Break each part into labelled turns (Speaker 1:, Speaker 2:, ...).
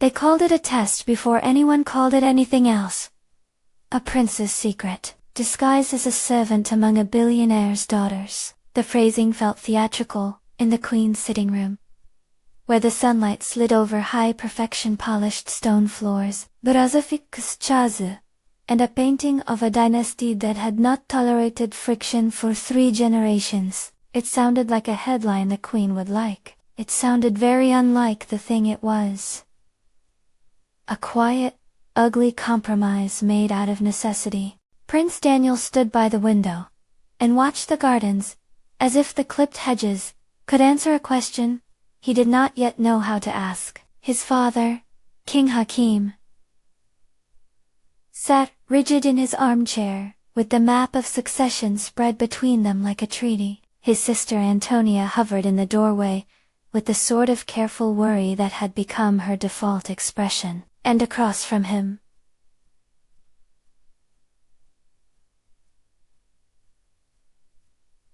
Speaker 1: They called it a test before anyone called it anything else. A prince's secret, disguised as a servant among a billionaire's daughters. The phrasing felt theatrical, in the queen's sitting room, where the sunlight slid over high-perfection polished stone floors, and a painting of a dynasty that had not tolerated friction for 3 generations. It sounded like a headline the queen would like. It sounded very unlike the thing it was. A quiet, ugly compromise made out of necessity. Prince Daniel stood by the window and watched the gardens, as if the clipped hedges could answer a question he did not yet know how to ask. His father, King Hakim, sat rigid in his armchair, with the map of succession spread between them like a treaty. His sister Antonia hovered in the doorway, with the sort of careful worry that had become her default expression. And across from him,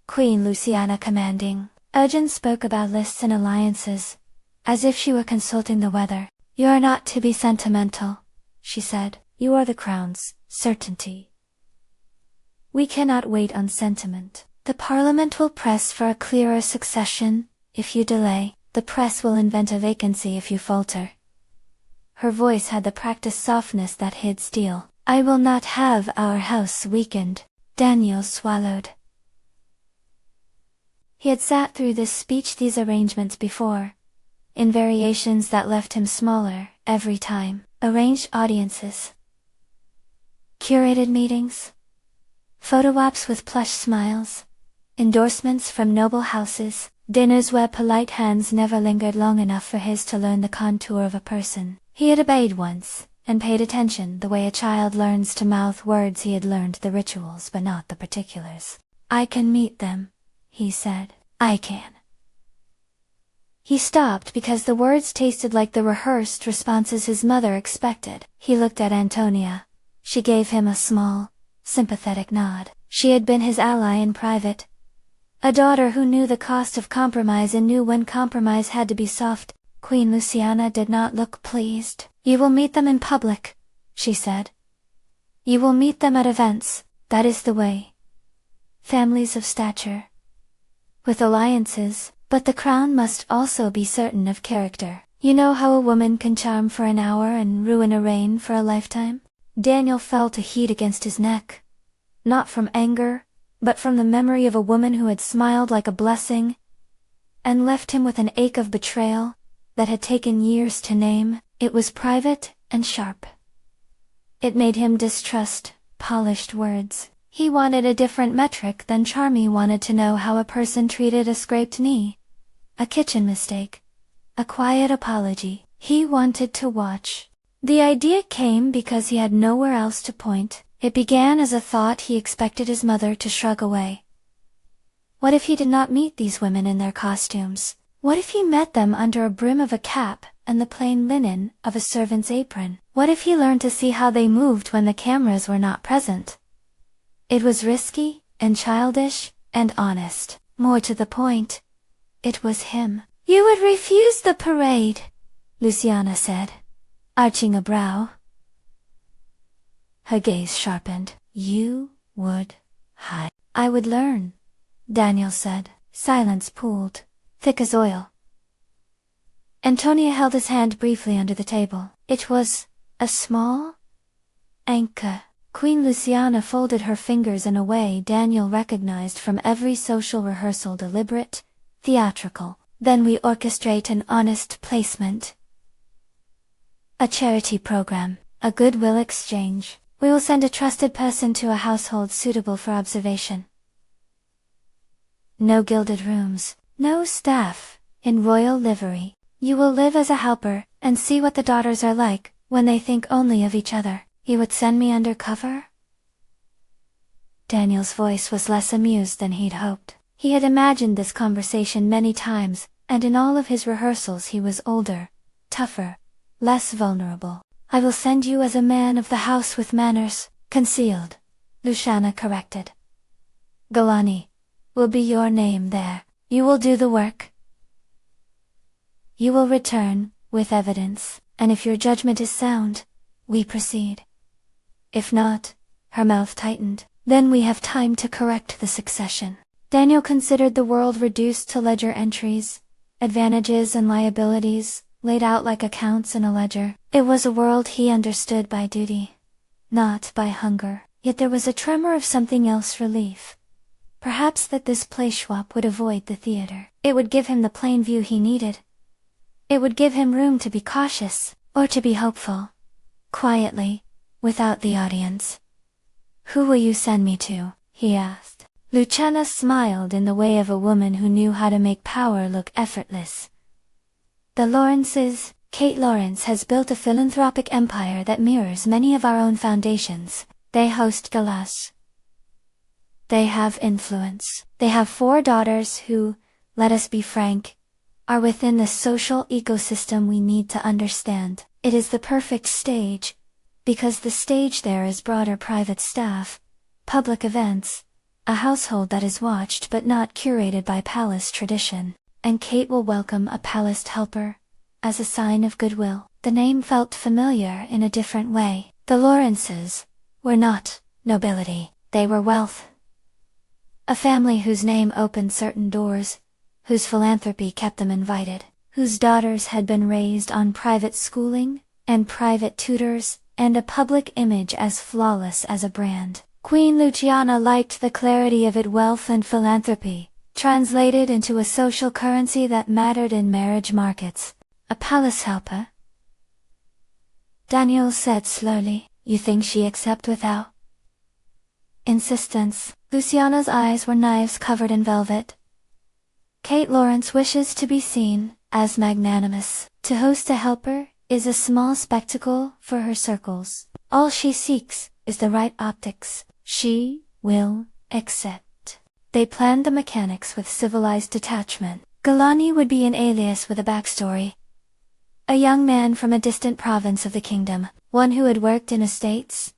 Speaker 1: Queen Luciana commanding. Urgent spoke about lists and alliances, as if she were consulting the weather. "You are not to be sentimental," she said. "You are the crown's certainty. We cannot wait on sentiment. The parliament will press for a clearer succession. If you delay, the press will invent a vacancy if you falter." Her voice had the practiced softness that hid steel. "I will not have our house weakened." Daniel swallowed. He had sat through this speech, these arrangements before, in variations that left him smaller, every time. Arranged audiences, curated meetings, photo ops with plush smiles, endorsements from noble houses, dinners where polite hands never lingered long enough for his to learn the contour of a person. He had obeyed once, and paid attention the way a child learns to mouth words. He had learned the rituals but not the particulars. "I can meet them," he said. "I can." He stopped because the words tasted like the rehearsed responses his mother expected. He looked at Antonia. She gave him a small, sympathetic nod. She had been his ally in private. A daughter who knew the cost of compromise and knew when compromise had to be soft. Queen Luciana did not look pleased. "You will meet them in public," she said. "You will meet them at events, that is the way. Families of stature. With alliances, but the crown must also be certain of character. You know how a woman can charm for an hour and ruin a reign for a lifetime?" Daniel felt a heat against his neck. Not from anger, but from the memory of a woman who had smiled like a blessing, and left him with an ache of betrayal that had taken years to name. It was private and sharp. It made him distrust polished words. He wanted a different metric than Charmy wanted to know how a person treated a scraped knee, a kitchen mistake, a quiet apology. He wanted to watch. The idea came because he had nowhere else to point. It began as a thought he expected his mother to shrug away. What if he did not meet these women in their costumes? What if he met them under a brim of a cap and the plain linen of a servant's apron? What if he learned to see how they moved when the cameras were not present? It was risky, and childish, and honest. More to the point, it was him. "You would refuse the parade," Luciana said, arching a brow. Her gaze sharpened. "You would hide." "I would learn," Daniel said. Silence pooled, thick as oil. Antonia held his hand briefly under the table. It was a small anchor. Queen Luciana folded her fingers in a way Daniel recognized from every social rehearsal, deliberate, theatrical. "Then we orchestrate an honest placement. A charity program, a goodwill exchange. We will send a trusted person to a household suitable for observation. No gilded rooms, no staff, in royal livery. You will live as a helper, and see what the daughters are like, when they think only of each other. You would send me under cover?" Daniel's voice was less amused than he'd hoped. He had imagined this conversation many times, and in all of his rehearsals he was older, tougher, less vulnerable. "I will send you as a man of the house with manners, concealed," Luciana corrected. "Galani will be your name there. You will do the work. You will return, with evidence." and if your judgment is sound, we proceed. If not, her mouth tightened, then we have time to correct the succession. Daniel considered the world reduced to ledger entries, advantages and liabilities, laid out like accounts in a ledger. It was a world he understood by duty, not by hunger. Yet there was a tremor of something else relief. Perhaps that this place swap would avoid the theater. It would give him the plain view he needed. It would give him room to be cautious, or to be hopeful. Quietly, without the audience. "Who will you send me to?" he asked. Luciana smiled in the way of a woman who knew how to make power look effortless. "The Lawrences." Kate Lawrence has built a philanthropic empire that mirrors many of our own foundations. They host galas. They have influence. They have 4 daughters who, let us be frank, are within the social ecosystem we need to understand. It is the perfect stage, because the stage there is broader private staff, public events, a household that is watched but not curated by palace tradition. And Kate will welcome a palaced helper, as a sign of goodwill. The name felt familiar in a different way. The Lawrences were not nobility, they were wealth. A family whose name opened certain doors, whose philanthropy kept them invited, whose daughters had been raised on private schooling, and private tutors, and a public image as flawless as a brand. Queen Luciana liked the clarity of it. Wealth and philanthropy, translated into a social currency that mattered in marriage markets. A palace helper? Daniel said slowly. "You think she accept without insistence?" Luciana's eyes were knives covered in velvet. Kate Lawrence wishes to be seen as magnanimous. To host a helper is a small spectacle for her circles. All she seeks is the right optics. She will accept. They planned the mechanics with civilized detachment. Galani would be an alias with a backstory. A young man from a distant province of the kingdom, one who had worked in estates,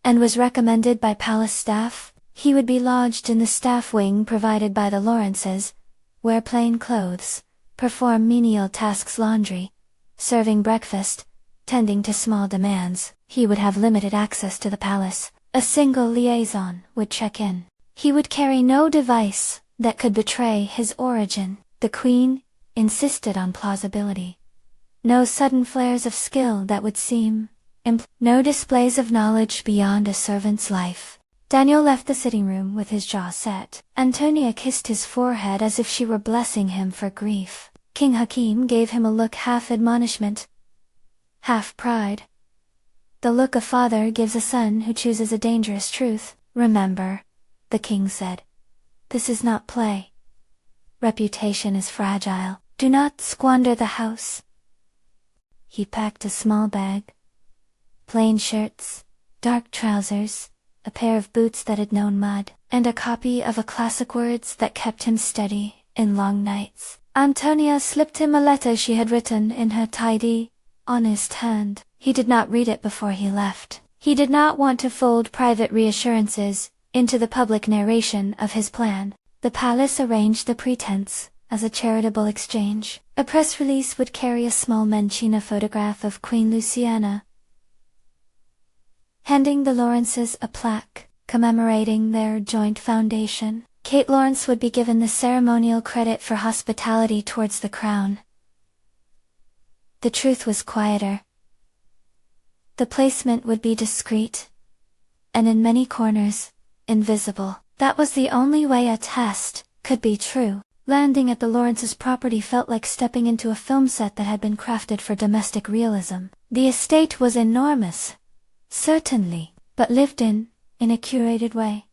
Speaker 1: and was recommended by palace staff. He would be lodged in the staff wing provided by the Lawrences, wear plain clothes, perform menial tasks: laundry, serving breakfast, tending to small demands. He would have limited access to the palace. A single liaison would check in. He would carry no device that could betray his origin. The queen insisted on plausibility. No sudden flares of skill that would seem no displays of knowledge beyond a servant's life. Daniel left the sitting room with his jaw set. Antonia kissed his forehead as if she were blessing him for grief. King Hakim gave him a look, half admonishment, half pride. The look a father gives a son who chooses a dangerous truth. "Remember," the king said, "this is not play. Reputation is fragile. Do not squander the house." He packed a small bag. Plain shirts, dark trousers, a pair of boots that had known mud, and a copy of a classic words that kept him steady in long nights. Antonia slipped him a letter she had written in her tidy, honest hand. He did not read it before he left. He did not want to fold private reassurances into the public narration of his plan. The palace arranged the pretense as a charitable exchange. A press release would carry a small Menchina photograph of Queen Luciana, handing the Lawrences a plaque commemorating their joint foundation. Kate Lawrence would be given the ceremonial credit for hospitality towards the crown. The truth was quieter. The placement would be discreet, and in many corners, invisible. That was the only way a test could be true. Landing at the Lawrences' property felt like stepping into a film set that had been crafted for domestic realism. The estate was enormous, certainly, but lived in a curated way.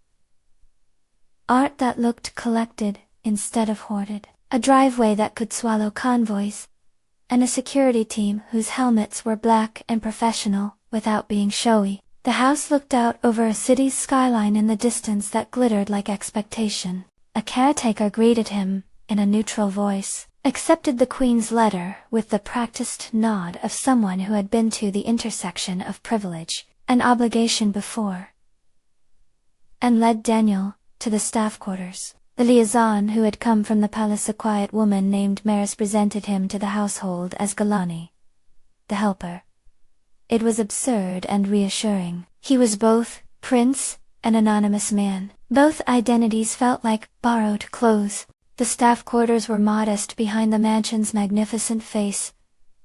Speaker 1: Art that looked collected instead of hoarded. A driveway that could swallow convoys, and a security team whose helmets were black and professional without being showy. The house looked out over a city's skyline in the distance that glittered like expectation. A caretaker greeted him in a neutral voice, accepted the Queen's letter with the practiced nod of someone who had been to the intersection of privilege and obligation before, and led Daniel to the staff quarters. The liaison who had come from the palace, a quiet woman named Maris, presented him to the household as Galani. the helper. It was absurd and reassuring. He was both prince and anonymous man. Both identities felt like borrowed clothes. The staff quarters were modest behind the mansion's magnificent face.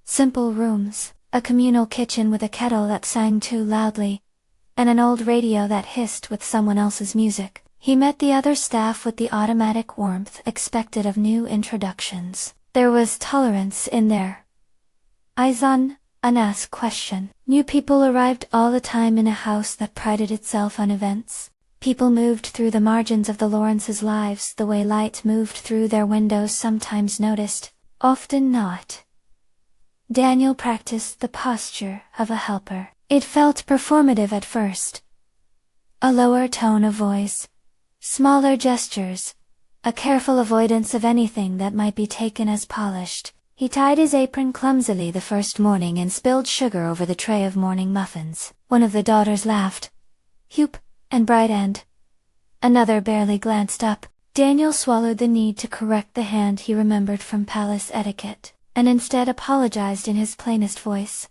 Speaker 1: Simple rooms, a communal kitchen with a kettle that sang too loudly, and an old radio that hissed with someone else's music. He met the other staff with the automatic warmth expected of new introductions. There was tolerance in their eyes on unasked question. New people arrived all the time in a house that prided itself on events. People moved through the margins of the Lawrences' lives the way light moved through their windows, sometimes noticed, often not. Daniel practiced the posture of a helper. It felt performative at first. A lower tone of voice, smaller gestures, a careful avoidance of anything that might be taken as polished. He tied his apron clumsily the first morning and spilled sugar over the tray of morning muffins. One of the daughters laughed, "Hup," and brightened. Another barely glanced up. Daniel swallowed the need to correct the hand he remembered from palace etiquette, and instead apologized in his plainest voice,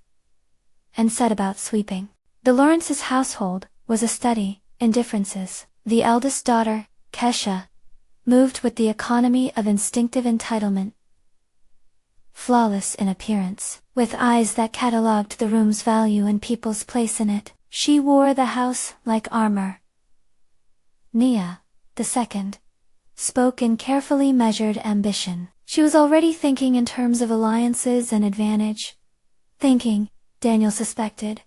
Speaker 1: and set about sweeping. The Lawrences' household was a study in differences. The eldest daughter, Kesha, moved with the economy of instinctive entitlement. Flawless in appearance, with eyes that catalogued the room's value and people's place in it, she wore the house like armor. Nia, the second, spoke in carefully measured ambition. She was already thinking in terms of alliances and advantage. Thinking, Daniel suspected,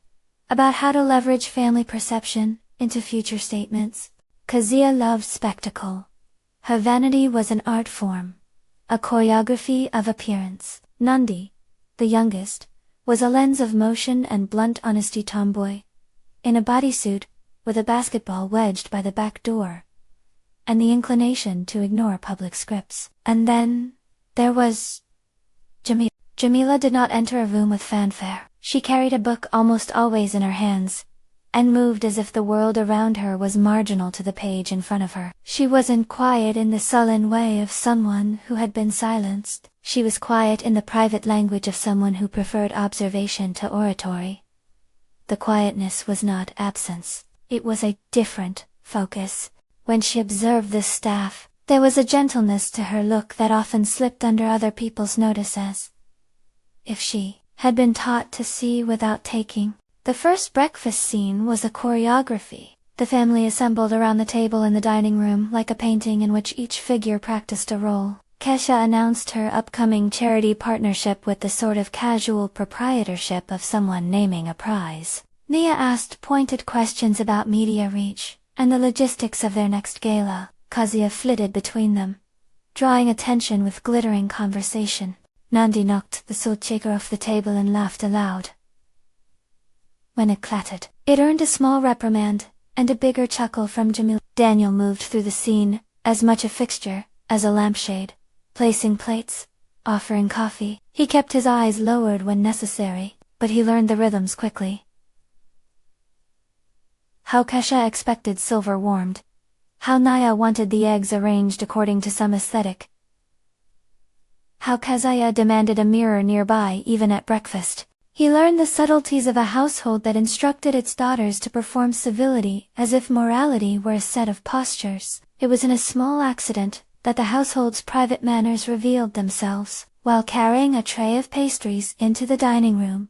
Speaker 1: about how to leverage family perception into future statements. Kezia loved spectacle. Her vanity was an art form, a choreography of appearance. Nandi, the youngest, was a lens of motion and blunt honesty tomboy, in a bodysuit, with a basketball wedged by the back door, and the inclination to ignore public scripts. And then, there was Jamila. Jamila did not enter a room with fanfare. She carried a book almost always in her hands, and moved as if the world around her was marginal to the page in front of her. She wasn't quiet in the sullen way of someone who had been silenced. She was quiet in the private language of someone who preferred observation to oratory. The quietness was not absence. It was a different focus. When she observed the staff, there was a gentleness to her look that often slipped under other people's notice, as if she had been taught to see without taking. The first breakfast scene was a choreography. The family assembled around the table in the dining room like a painting in which each figure practiced a role. Kesha announced her upcoming charity partnership with the sort of casual proprietorship of someone naming a prize. Nia asked pointed questions about media reach and the logistics of their next gala. Kezia flitted between them, drawing attention with glittering conversation. Nandi knocked the salt shaker off the table and laughed aloud. When it clattered, it earned a small reprimand, and a bigger chuckle from Jamil. Daniel moved through the scene, as much a fixture as a lampshade, placing plates, offering coffee. He kept his eyes lowered when necessary, but he learned the rhythms quickly. How Kesha expected silver warmed. How Naya wanted the eggs arranged according to some aesthetic. How Kezia demanded a mirror nearby even at breakfast. He learned the subtleties of a household that instructed its daughters to perform civility as if morality were a set of postures. It was in a small accident that the household's private manners revealed themselves. While carrying a tray of pastries into the dining room,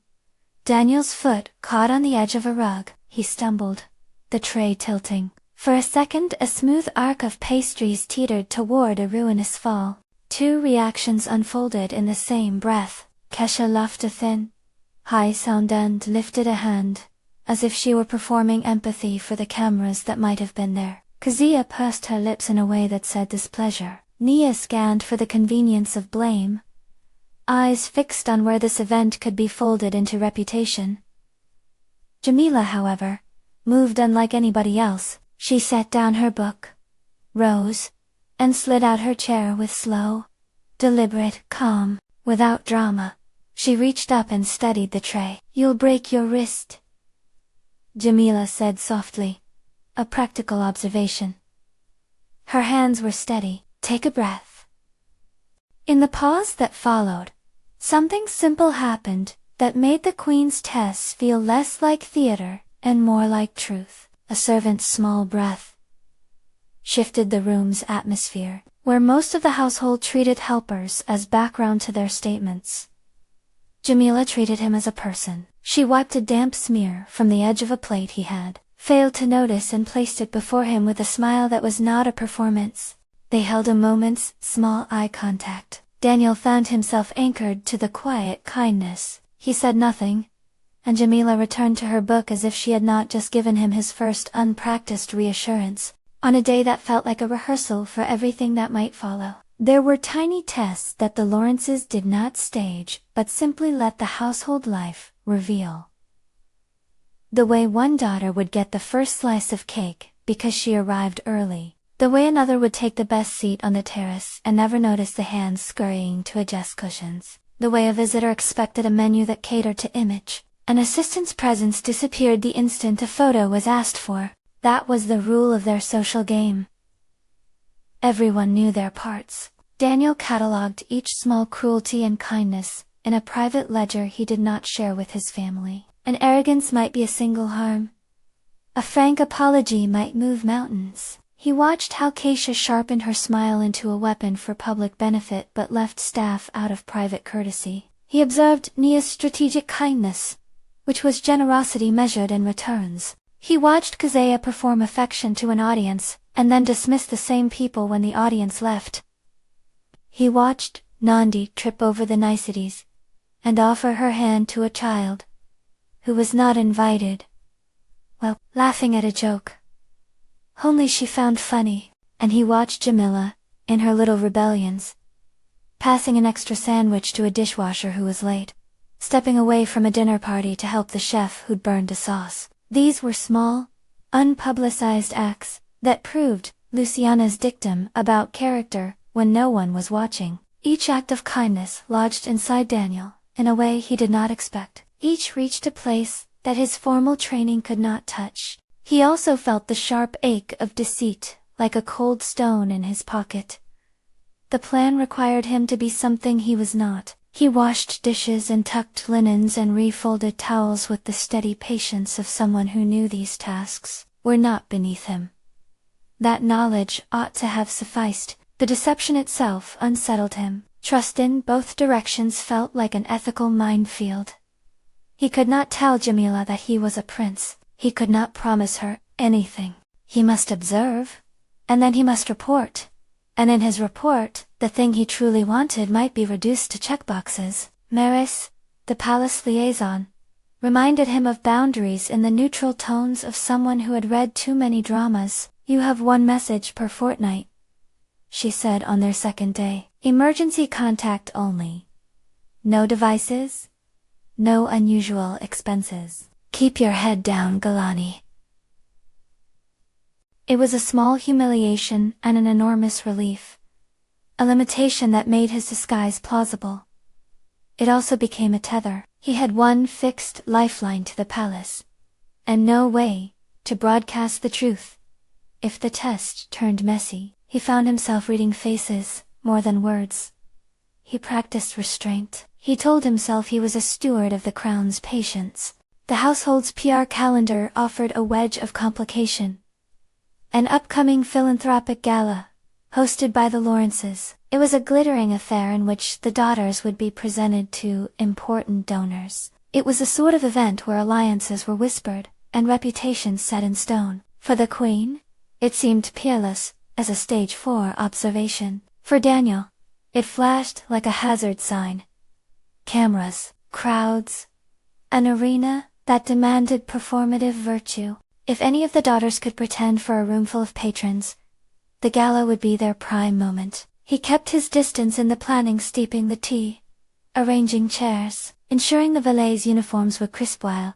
Speaker 1: Daniel's foot caught on the edge of a rug. He stumbled, the tray tilting. For a second, a smooth arc of pastries teetered toward a ruinous fall. Two reactions unfolded in the same breath. Kesha laughed a thin, high sound and lifted a hand, as if she were performing empathy for the cameras that might have been there. Kezia pursed her lips in a way that said displeasure. Nia scanned for the convenience of blame, eyes fixed on where this event could be folded into reputation. Jamila, however, moved unlike anybody else. She set down her book, rose, and slid out her chair with slow, deliberate calm. Without drama, she reached up and steadied the tray. "You'll break your wrist," Jamila said softly, a practical observation. Her hands were steady. "Take a breath." In the pause that followed, something simple happened. that made the Queen's tests feel less like theater and more like truth. A servant's small breath shifted the room's atmosphere, where most of the household treated helpers as background to their statements. Jamila treated him as a person. She wiped a damp smear from the edge of a plate he had failed to notice and placed it before him with a smile that was not a performance. They held a moment's small eye contact. Daniel found himself anchored to the quiet kindness. He said nothing, and Jamila returned to her book as if she had not just given him his first unpracticed reassurance, on a day that felt like a rehearsal for everything that might follow. There were tiny tests that the Lawrences did not stage, but simply let the household life reveal. The way one daughter would get the first slice of cake because she arrived early. The way another would take the best seat on the terrace and never notice the hands scurrying to adjust cushions. The way a visitor expected a menu that catered to image. An assistant's presence disappeared the instant a photo was asked for. That was the rule of their social game. Everyone knew their parts. Daniel catalogued each small cruelty and kindness in a private ledger he did not share with his family. An arrogance might be a single harm. A frank apology might move mountains. He watched how Keisha sharpened her smile into a weapon for public benefit but left staff out of private courtesy. He observed Nia's strategic kindness, which was generosity measured in returns. He watched Kazeya perform affection to an audience, and then dismiss the same people when the audience left. He watched Nandi trip over the niceties, and offer her hand to a child who was not invited, while laughing at a joke only she found funny. And he watched Jamila, in her little rebellions, passing an extra sandwich to a dishwasher who was late, stepping away from a dinner party to help the chef who'd burned a sauce. These were small, unpublicized acts that proved Luciana's dictum about character when no one was watching. Each act of kindness lodged inside Daniel in a way he did not expect. Each reached a place that his formal training could not touch. He also felt the sharp ache of deceit, like a cold stone in his pocket. The plan required him to be something he was not. He washed dishes and tucked linens and refolded towels with the steady patience of someone who knew these tasks were not beneath him. That knowledge ought to have sufficed. The deception itself unsettled him. Trust in both directions felt like an ethical minefield. He could not tell Jamila that he was a prince. He could not promise her anything. He must observe, and then he must report. And in his report, the thing he truly wanted might be reduced to checkboxes. Maris, the palace liaison, reminded him of boundaries in the neutral tones of someone who had read too many dramas. "You have one message per fortnight," she said on their second day. "Emergency contact only. No devices. No unusual expenses. Keep your head down, Galani." It was a small humiliation and an enormous relief. A limitation that made his disguise plausible. It also became a tether. He had one fixed lifeline to the palace, and no way to broadcast the truth. If the test turned messy, he found himself reading faces more than words. He practiced restraint. He told himself he was a steward of the crown's patience. The household's PR calendar offered a wedge of complication. An upcoming philanthropic gala, hosted by the Lawrences. It was a glittering affair in which the daughters would be presented to important donors. It was a sort of event where alliances were whispered, and reputations set in stone. For the Queen, it seemed peerless, as a stage 4 observation. For Daniel, it flashed like a hazard sign. Cameras, crowds, an arena that demanded performative virtue. If any of the daughters could pretend for a roomful of patrons, the gala would be their prime moment. He kept his distance in the planning, steeping the tea, arranging chairs, ensuring the valets' uniforms were crisp while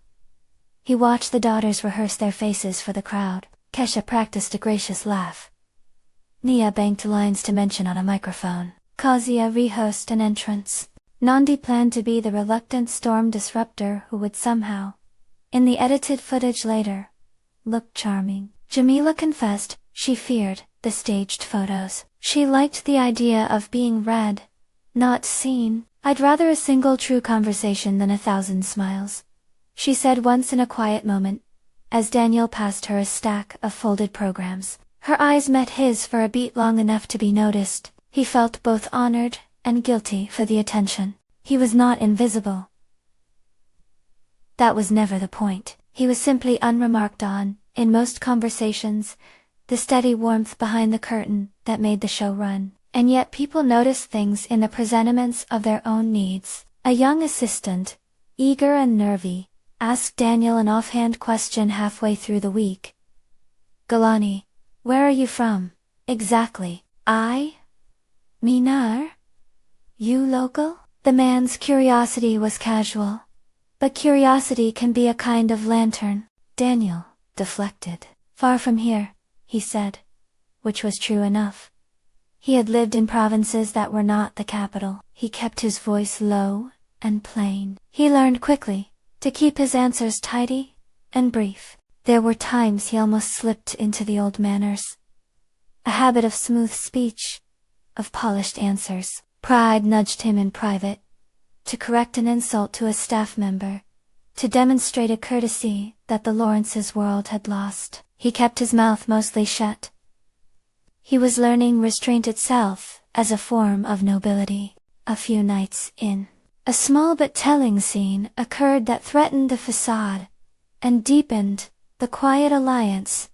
Speaker 1: he watched the daughters rehearse their faces for the crowd. Kesha practiced a gracious laugh. Nia banked lines to mention on a microphone. Kazuya rehearsed an entrance. Nandi planned to be the reluctant storm disruptor who would somehow, in the edited footage later, look charming. Jamila confessed she feared the staged photos. She liked the idea of being read, Not seen. I'd rather a single true conversation than 1,000 smiles, she said once in a quiet moment, as Daniel passed her a stack of folded programs. Her eyes met his for a beat long enough to be noticed. He felt both honored and guilty for the attention. He was not invisible. That was never the point. He was simply unremarked on, in most conversations, the steady warmth behind the curtain that made the show run. And yet people noticed things in the presentiments of their own needs. A young assistant, eager and nervy, asked Daniel an offhand question halfway through the week. "Galani, where are you from, exactly?" "Minar? You local?" The man's curiosity was casual. But curiosity can be a kind of lantern. Daniel deflected. "Far from here," he said, which was true enough. He had lived in provinces that were not the capital. He kept his voice low and plain. He learned quickly to keep his answers tidy and brief. There were times he almost slipped into the old manners. A habit of smooth speech, of polished answers. Pride nudged him in private to correct an insult to a staff member, to demonstrate a courtesy that the Lawrence's world had lost. He kept his mouth mostly shut. He was learning restraint itself as a form of nobility. A few nights in, a small but telling scene occurred that threatened the facade and deepened the quiet alliance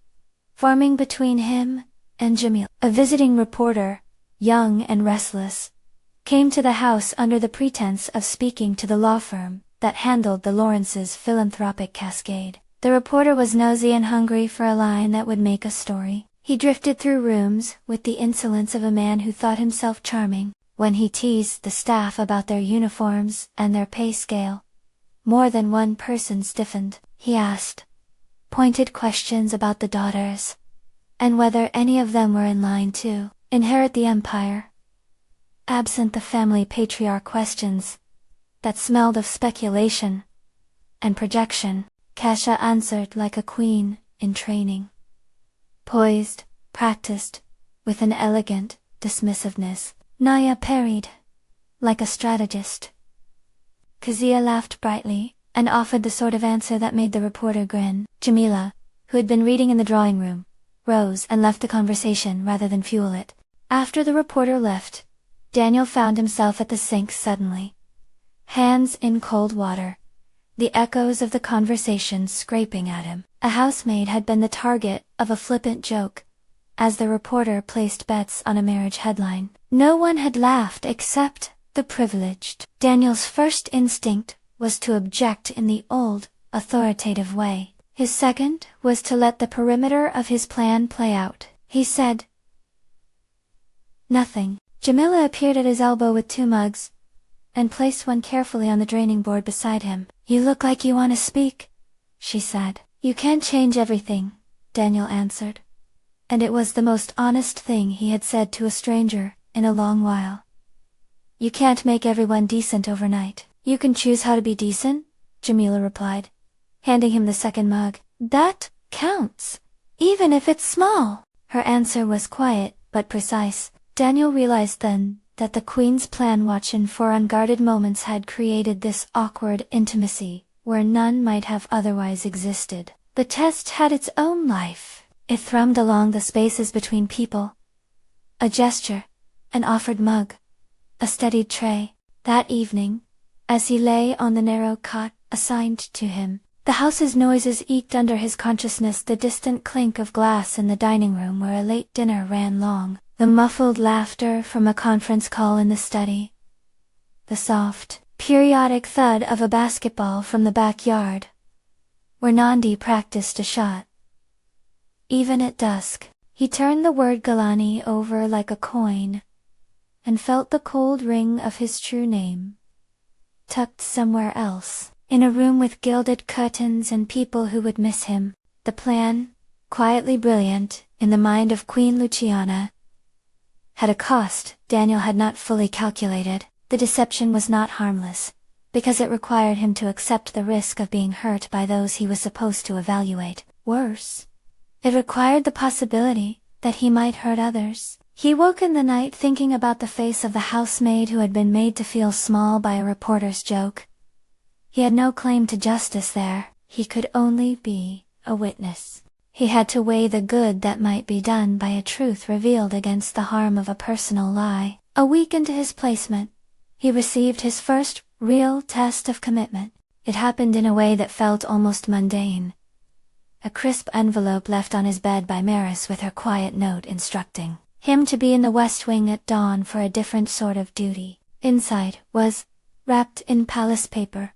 Speaker 1: forming between him and Jamil. A visiting reporter, young and restless, came to the house under the pretense of speaking to the law firm that handled the Lawrence's philanthropic cascade. The reporter was nosy and hungry for a line that would make a story. He drifted through rooms with the insolence of a man who thought himself charming. When he teased the staff about their uniforms and their pay scale, more than one person stiffened. He asked pointed questions about the daughters, and whether any of them were in line to inherit the empire. Absent the family patriarch questions that smelled of speculation and projection, Kasha answered like a queen in training. Poised, practiced, with an elegant dismissiveness. Naya parried, like a strategist. Kazia laughed brightly, and offered the sort of answer that made the reporter grin. Jamila, who had been reading in the drawing room, rose and left the conversation rather than fuel it. After the reporter left, Daniel found himself at the sink suddenly. Hands in cold water, the echoes of the conversation scraping at him. A housemaid had been the target of a flippant joke, as the reporter placed bets on a marriage headline. No one had laughed except the privileged. Daniel's first instinct was to object in the old, authoritative way. His second was to let the perimeter of his plan play out. He said nothing. Jamila appeared at his elbow with 2 mugs, and placed one carefully on the draining board beside him. "You look like you want to speak," she said. "You can't change everything," Daniel answered. And it was the most honest thing he had said to a stranger in a long while. "You can't make everyone decent overnight." "You can choose how to be decent," Jamila replied, handing him the second mug. "That counts, even if it's small." Her answer was quiet but precise. Daniel realized then that the Queen's plan watching for unguarded moments had created this awkward intimacy where none might have otherwise existed. The test had its own life. It thrummed along the spaces between people. A gesture, an offered mug, a steadied tray. That evening, as he lay on the narrow cot assigned to him, the house's noises eked under his consciousness: the distant clink of glass in the dining room where a late dinner ran long, the muffled laughter from a conference call in the study, the soft, periodic thud of a basketball from the backyard, where Nandi practiced a shot. Even at dusk, he turned the word Galani over like a coin, and felt the cold ring of his true name, tucked somewhere else, in a room with gilded curtains and people who would miss him. The plan, quietly brilliant in the mind of Queen Luciana, had a cost Daniel had not fully calculated. The deception was not harmless, because it required him to accept the risk of being hurt by those he was supposed to evaluate. Worse, it required the possibility that he might hurt others. He woke in the night thinking about the face of the housemaid who had been made to feel small by a reporter's joke. He had no claim to justice there, he could only be a witness. He had to weigh the good that might be done by a truth revealed against the harm of a personal lie. A week into his placement, he received his first real test of commitment. It happened in a way that felt almost mundane. A crisp envelope left on his bed by Maris with her quiet note instructing him to be in the West Wing at dawn for a different sort of duty. Inside was, wrapped in palace paper,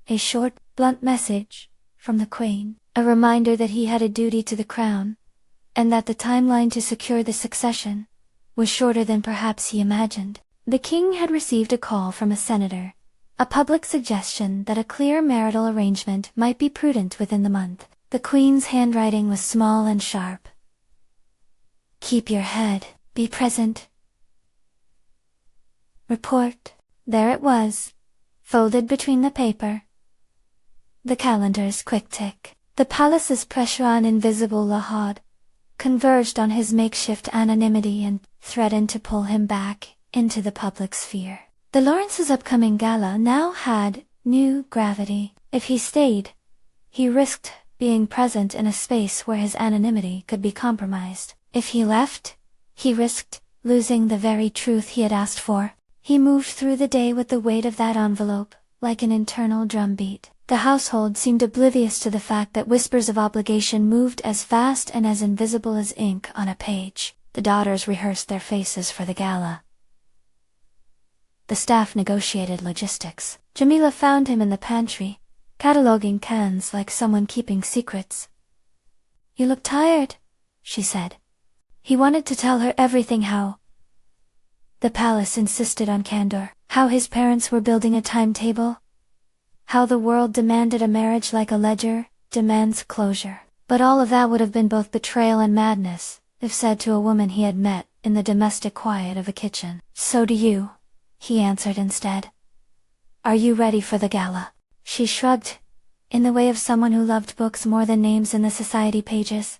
Speaker 1: a short, blunt message from the Queen, a reminder that he had a duty to the crown, and that the timeline to secure the succession was shorter than perhaps he imagined. The king had received a call from a senator, a public suggestion that a clear marital arrangement might be prudent within the month. The Queen's handwriting was small and sharp. Keep your head, be present. Report. There it was, folded between the paper. The calendar's quick tick. The palace's pressure on invisible Lahad converged on his makeshift anonymity and threatened to pull him back into the public sphere. The Lawrence's upcoming gala now had new gravity. If he stayed, he risked being present in a space where his anonymity could be compromised. If he left, he risked losing the very truth he had asked for. He moved through the day with the weight of that envelope, like an internal drumbeat. The household seemed oblivious to the fact that whispers of obligation moved as fast and as invisible as ink on a page. The daughters rehearsed their faces for the gala. The staff negotiated logistics. Jamila found him in the pantry, cataloging cans like someone keeping secrets. "You look tired," she said. He wanted to tell her everything, how the palace insisted on candor, how his parents were building a timetable, how the world demanded a marriage like a ledger demands closure. But all of that would have been both betrayal and madness, if said to a woman he had met in the domestic quiet of a kitchen. "So do you," he answered instead. "Are you ready for the gala?" She shrugged, in the way of someone who loved books more than names in the society pages.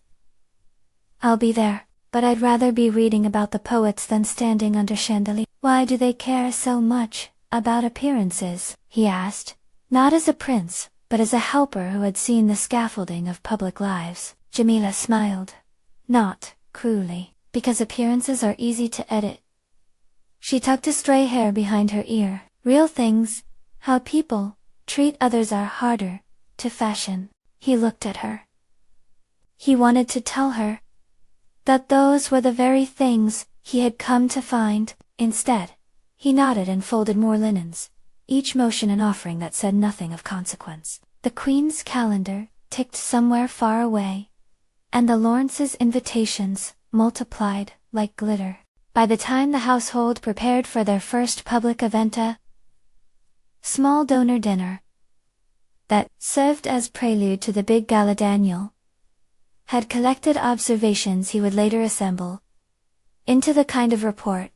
Speaker 1: "I'll be there, but I'd rather be reading about the poets than standing under chandeliers." "Why do they care so much about appearances?" he asked, not as a prince, but as a helper who had seen the scaffolding of public lives. Jamila smiled, not cruelly, because appearances are easy to edit. She tucked a stray hair behind her ear. Real things, how people treat others, are harder to fashion. He looked at her. He wanted to tell her that those were the very things he had come to find. Instead, he nodded and folded more linens, each motion an offering that said nothing of consequence. The Queen's calendar ticked somewhere far away, and the Lawrences' invitations multiplied like glitter. By the time the household prepared for their first public event, a small donor dinner that served as prelude to the big gala, Daniel had collected observations he would later assemble into the kind of report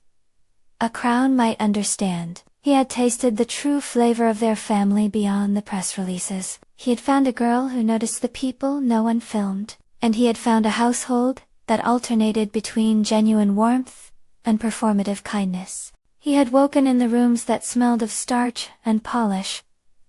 Speaker 1: a crown might understand. He had tasted the true flavor of their family beyond the press releases. He had found a girl who noticed the people no one filmed, and he had found a household that alternated between genuine warmth and performative kindness. He had woken in the rooms that smelled of starch and polish,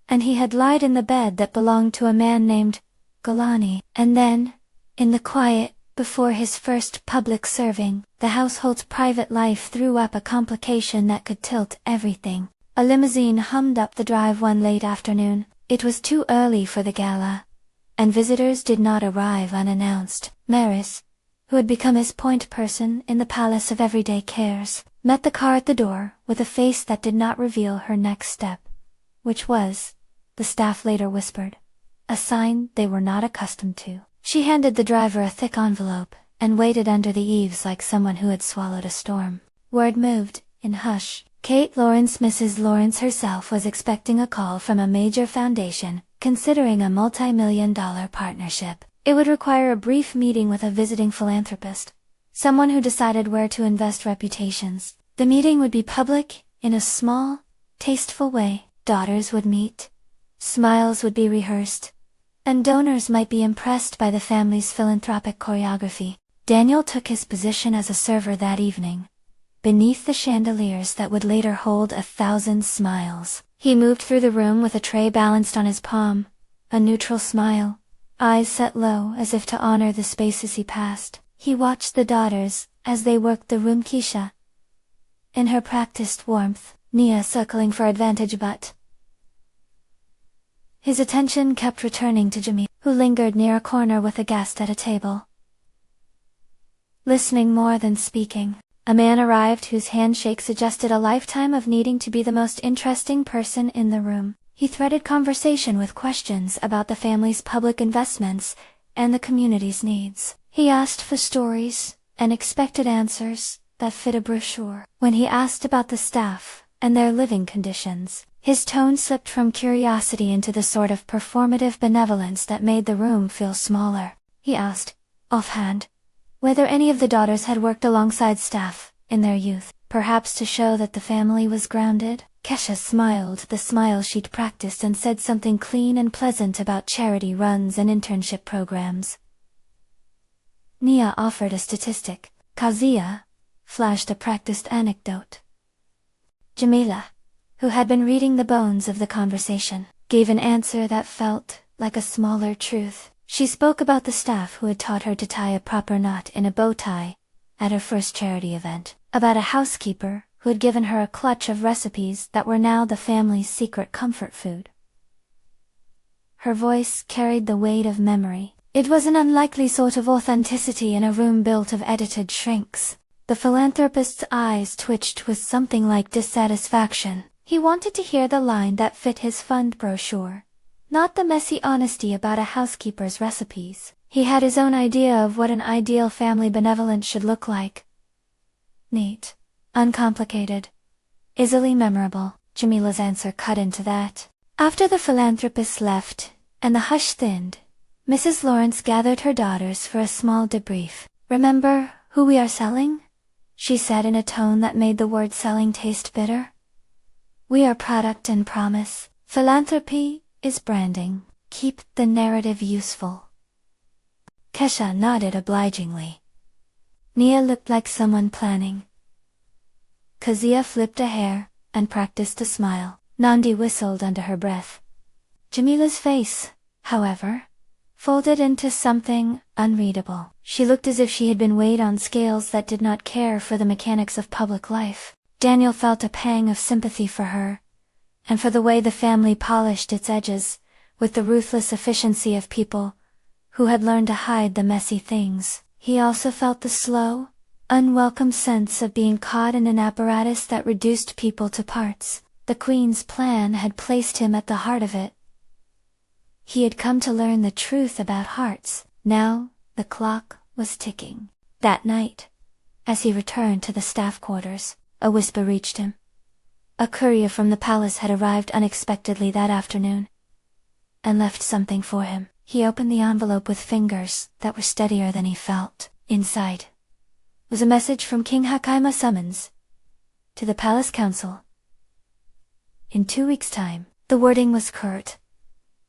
Speaker 1: and he had lied in the bed that belonged to a man named Galani. And then, in the quiet, before his first public serving, the household's private life threw up a complication that could tilt everything. A limousine hummed up the drive one late afternoon. It was too early for the gala, and visitors did not arrive unannounced. Maris, who had become his point person in the palace of everyday cares, met the car at the door with a face that did not reveal her next step, which was, the staff later whispered, a sign they were not accustomed to. She handed the driver a thick envelope, and waited under the eaves like someone who had swallowed a storm. Word moved, in hush. Kate Lawrence, Mrs. Lawrence herself, was expecting a call from a major foundation, considering a multi-million-dollar partnership. It would require a brief meeting with a visiting philanthropist, someone who decided where to invest reputations. The meeting would be public, in a small, tasteful way. Daughters would meet, smiles would be rehearsed, and donors might be impressed by the family's philanthropic choreography. Daniel took his position as a server that evening, beneath the chandeliers that would later hold 1,000 smiles. He moved through the room with a tray balanced on his palm, a neutral smile, eyes set low as if to honor the spaces he passed. He watched the daughters as they worked the room. Keisha, in her practiced warmth, Nia circling for advantage, but his attention kept returning to Jamila, who lingered near a corner with a guest at a table, listening more than speaking. A man arrived whose handshake suggested a lifetime of needing to be the most interesting person in the room. He threaded conversation with questions about the family's public investments and the community's needs. He asked for stories and expected answers that fit a brochure. When he asked about the staff and their living conditions, his tone slipped from curiosity into the sort of performative benevolence that made the room feel smaller. He asked, offhand, whether any of the daughters had worked alongside staff in their youth, perhaps to show that the family was grounded. Kesha smiled the smile she'd practiced and said something clean and pleasant about charity runs and internship programs. Nia offered a statistic. Kazuya flashed a practiced anecdote. Jamila, who had been reading the bones of the conversation, gave an answer that felt like a smaller truth. She spoke about the staff who had taught her to tie a proper knot in a bow tie at her first charity event, about a housekeeper who had given her a clutch of recipes that were now the family's secret comfort food. Her voice carried the weight of memory. It was an unlikely sort of authenticity in a room built of edited shrinks. The philanthropist's eyes twitched with something like dissatisfaction. He wanted to hear the line that fit his fund brochure, not the messy honesty about a housekeeper's recipes. He had his own idea of what an ideal family benevolence should look like. Neat, uncomplicated, easily memorable. Jamila's answer cut into that. After the philanthropist left, and the hush thinned, Mrs. Lawrence gathered her daughters for a small debrief. "Remember who we are selling?" she said in a tone that made the word selling taste bitter. "We are product and promise. Philanthropy is branding. Keep the narrative useful." Kesha nodded obligingly. Nia looked like someone planning. Kazuya flipped a hair and practiced a smile. Nandi whistled under her breath. Jamila's face, however, folded into something unreadable. She looked as if she had been weighed on scales that did not care for the mechanics of public life. Daniel felt a pang of sympathy for her, and for the way the family polished its edges, with the ruthless efficiency of people who had learned to hide the messy things. He also felt the slow, unwelcome sense of being caught in an apparatus that reduced people to parts. The Queen's plan had placed him at the heart of it. He had come to learn the truth about hearts. Now, the clock was ticking. That night, as he returned to the staff quarters, a whisper reached him. A courier from the palace had arrived unexpectedly that afternoon, and left something for him. He opened the envelope with fingers that were steadier than he felt. Inside was a message from King Hakaima summons to the palace council. In 2 weeks' time. The wording was curt.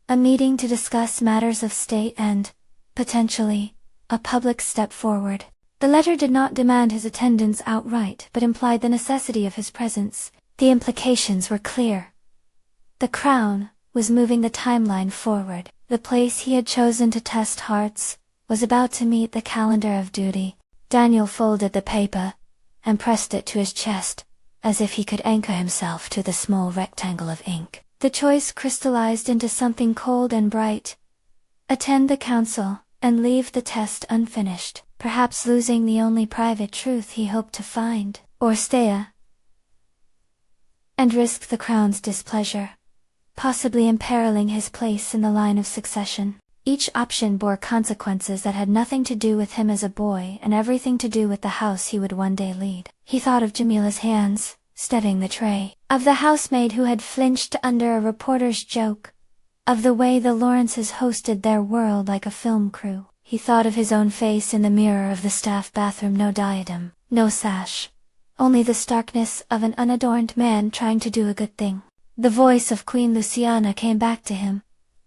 Speaker 1: A meeting to discuss matters of state and, potentially, a public step forward. The letter did not demand his attendance outright, but implied the necessity of his presence. The implications were clear. The crown was moving the timeline forward. The place he had chosen to test hearts was about to meet the calendar of duty. Daniel folded the paper and pressed it to his chest, as if he could anchor himself to the small rectangle of ink. The choice crystallized into something cold and bright. Attend the council, and leave the test unfinished, perhaps losing the only private truth he hoped to find, or stay and risk the crown's displeasure, possibly imperiling his place in the line of succession. Each option bore consequences that had nothing to do with him as a boy and everything to do with the house he would one day lead. He thought of Jamila's hands, steadying the tray, of the housemaid who had flinched under a reporter's joke, of the way the Lawrences hosted their world like a film crew. He thought of his own face in the mirror of the staff bathroom. No diadem, no sash, only the starkness of an unadorned man trying to do a good thing. The voice of Queen Luciana came back to him,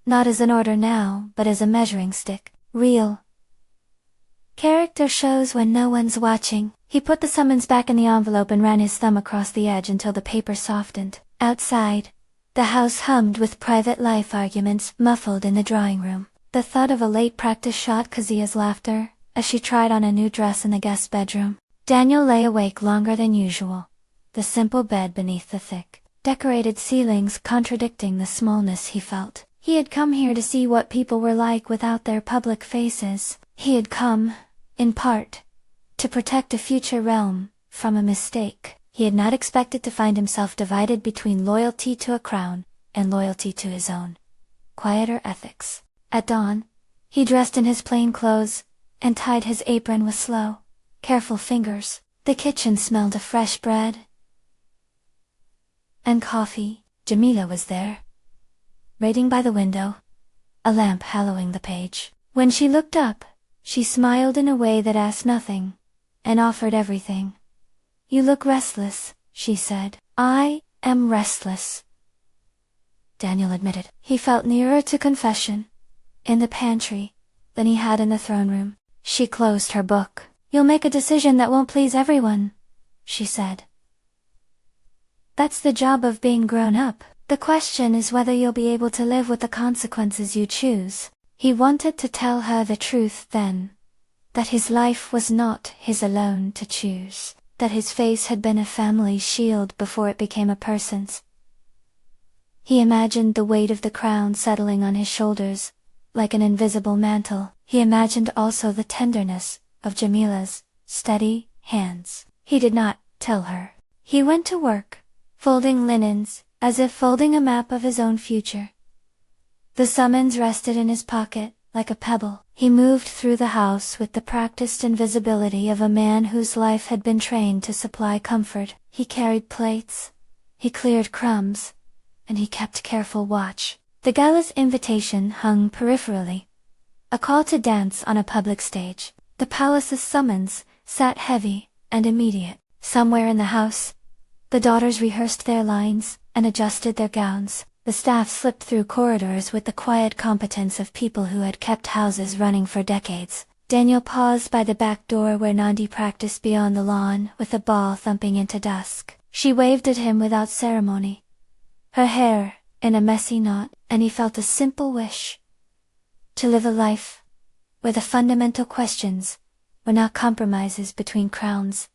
Speaker 1: not as an order now, but as a measuring stick. Real, Character shows when no one's watching. He put the summons back in the envelope and ran his thumb across the edge until the paper softened. Outside, the house hummed with private life arguments muffled in the drawing room. The thud of a late practice shot Kazia's laughter as she tried on a new dress in the guest bedroom. Daniel lay awake longer than usual, the simple bed beneath the thick, decorated ceilings contradicting the smallness he felt. He had come here to see what people were like without their public faces. He had come, in part, to protect a future realm from a mistake. He had not expected to find himself divided between loyalty to a crown and loyalty to his own quieter ethics. At dawn, he dressed in his plain clothes and tied his apron with slow, careful fingers. The kitchen smelled of fresh bread and coffee. Jamila was there, waiting by the window, a lamp hallowing the page. When she looked up, she smiled in a way that asked nothing, and offered everything. "You look restless," she said. "I am restless," Daniel admitted. He felt nearer to confession, in the pantry, than he had in the throne room. She closed her book. "You'll make a decision that won't please everyone," she said. "That's the job of being grown up. The question is whether you'll be able to live with the consequences you choose." He wanted to tell her the truth then, that his life was not his alone to choose, that his face had been a family shield before it became a person's. He imagined the weight of the crown settling on his shoulders, like an invisible mantle. He imagined also the tenderness of Jamila's steady hands. He did not tell her. He went to work, folding linens, as if folding a map of his own future. The summons rested in his pocket, like a pebble. He moved through the house with the practiced invisibility of a man whose life had been trained to supply comfort. He carried plates, he cleared crumbs, and he kept careful watch. The gala's invitation hung peripherally, a call to dance on a public stage. The palace's summons sat heavy and immediate. Somewhere in the house, the daughters rehearsed their lines and adjusted their gowns. The staff slipped through corridors with the quiet competence of people who had kept houses running for decades. Daniel paused by the back door where Nandi practiced beyond the lawn with the ball thumping into dusk. She waved at him without ceremony, her hair in a messy knot, and he felt a simple wish to live a life where the fundamental questions were not compromises between crowns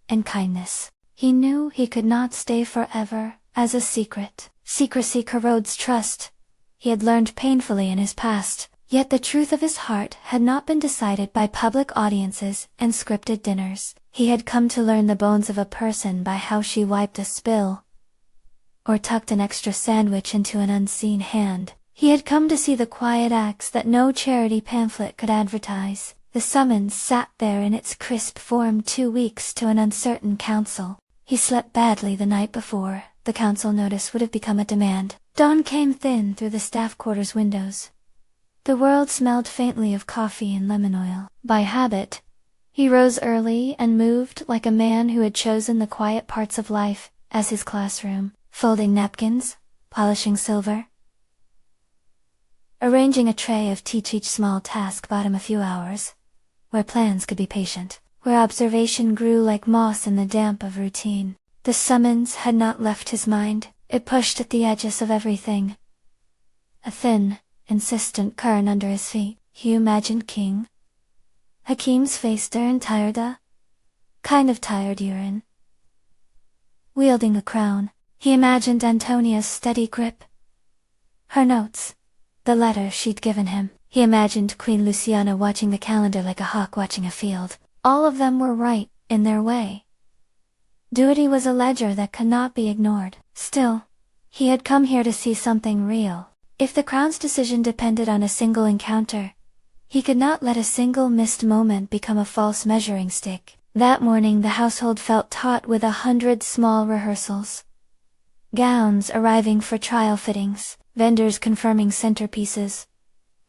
Speaker 1: and kindness. He knew he could not stay forever as a secret. Secrecy corrodes trust. He had learned painfully in his past, yet the truth of his heart had not been decided by public audiences and scripted dinners. He had come to learn the bones of a person by how she wiped a spill, or tucked an extra sandwich into an unseen hand. He had come to see the quiet acts that no charity pamphlet could advertise. The summons sat there in its crisp form 2 weeks to an uncertain council. He slept badly the night before. The council notice would have become a demand. Dawn came thin through the staff quarters windows. The world smelled faintly of coffee and lemon oil. By habit, he rose early and moved like a man who had chosen the quiet parts of life as his classroom, folding napkins, polishing silver, arranging a tray of teach. Each small task bought him a few hours, where plans could be patient, where observation grew like moss in the damp of routine. The summons had not left his mind. It pushed at the edges of everything. A thin, insistent current under his feet. He imagined King Hakim's face turned tired, kind of tired urine, wielding a crown. He imagined Antonia's steady grip, her notes, the letter she'd given him. He imagined Queen Luciana watching the calendar like a hawk watching a field. All of them were right, in their way. Duty was a ledger that could not be ignored. Still, he had come here to see something real. If the crown's decision depended on a single encounter, he could not let a single missed moment become a false measuring stick. That morning the household felt taut with 100 small rehearsals. Gowns arriving for trial fittings, vendors confirming centerpieces,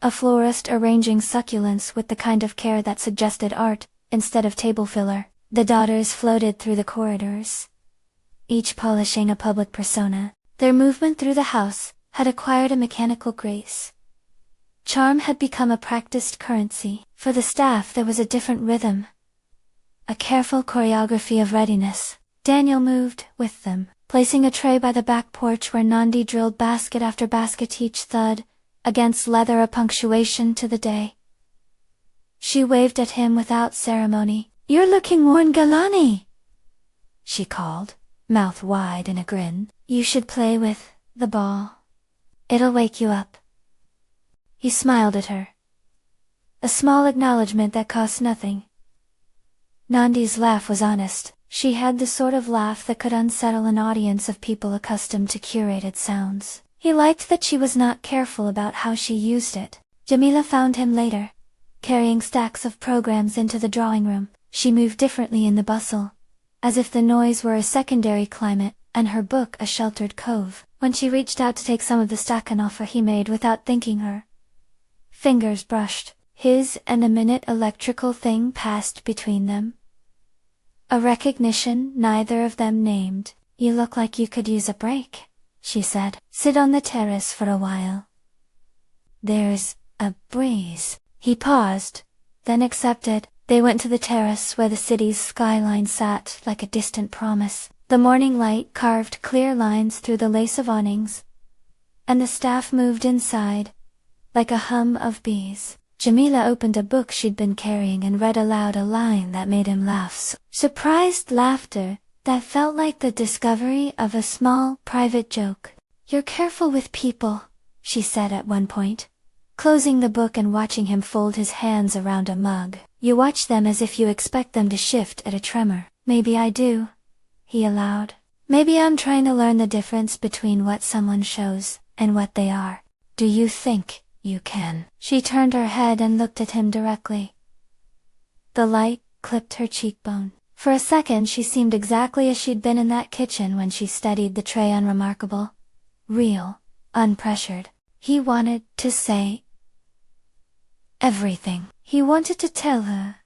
Speaker 1: a florist arranging succulents with the kind of care that suggested art instead of table filler. The daughters floated through the corridors, each polishing a public persona. Their movement through the house had acquired a mechanical grace. Charm had become a practiced currency. For the staff there was a different rhythm, a careful choreography of readiness. Daniel moved with them, placing a tray by the back porch where Nandi drilled basket after basket, each thud against leather a punctuation to the day. She waved at him without ceremony. "You're looking worn, Galani," she called, mouth wide in a grin. "You should play with the ball. It'll wake you up." He smiled at her. A small acknowledgement that cost nothing. Nandi's laugh was honest. She had the sort of laugh that could unsettle an audience of people accustomed to curated sounds. He liked that she was not careful about how she used it. Jamila found him later, carrying stacks of programs into the drawing room. She moved differently in the bustle, as if the noise were a secondary climate, and her book a sheltered cove. When she reached out to take some of the stack, an offer he made without thanking her. Fingers brushed his, and a minute electrical thing passed between them. A recognition neither of them named. "You look like you could use a break," she said. "Sit on the terrace for a while. There's a breeze." He paused, then accepted. They went to the terrace where the city's skyline sat like a distant promise. The morning light carved clear lines through the lace of awnings, and the staff moved inside, like a hum of bees. Jamila opened a book she'd been carrying and read aloud a line that made him laugh. Surprised laughter that felt like the discovery of a small, private joke. "You're careful with people," she said at one point, closing the book and watching him fold his hands around a mug. "You watch them as if you expect them to shift at a tremor." "Maybe I do," he allowed. "Maybe I'm trying to learn the difference between what someone shows and what they are." "Do you think you can?" She turned her head and looked at him directly. The light clipped her cheekbone. For a second she seemed exactly as she'd been in that kitchen when she studied the tray, unremarkable, real, unpressured. He wanted to say everything. He wanted to tell her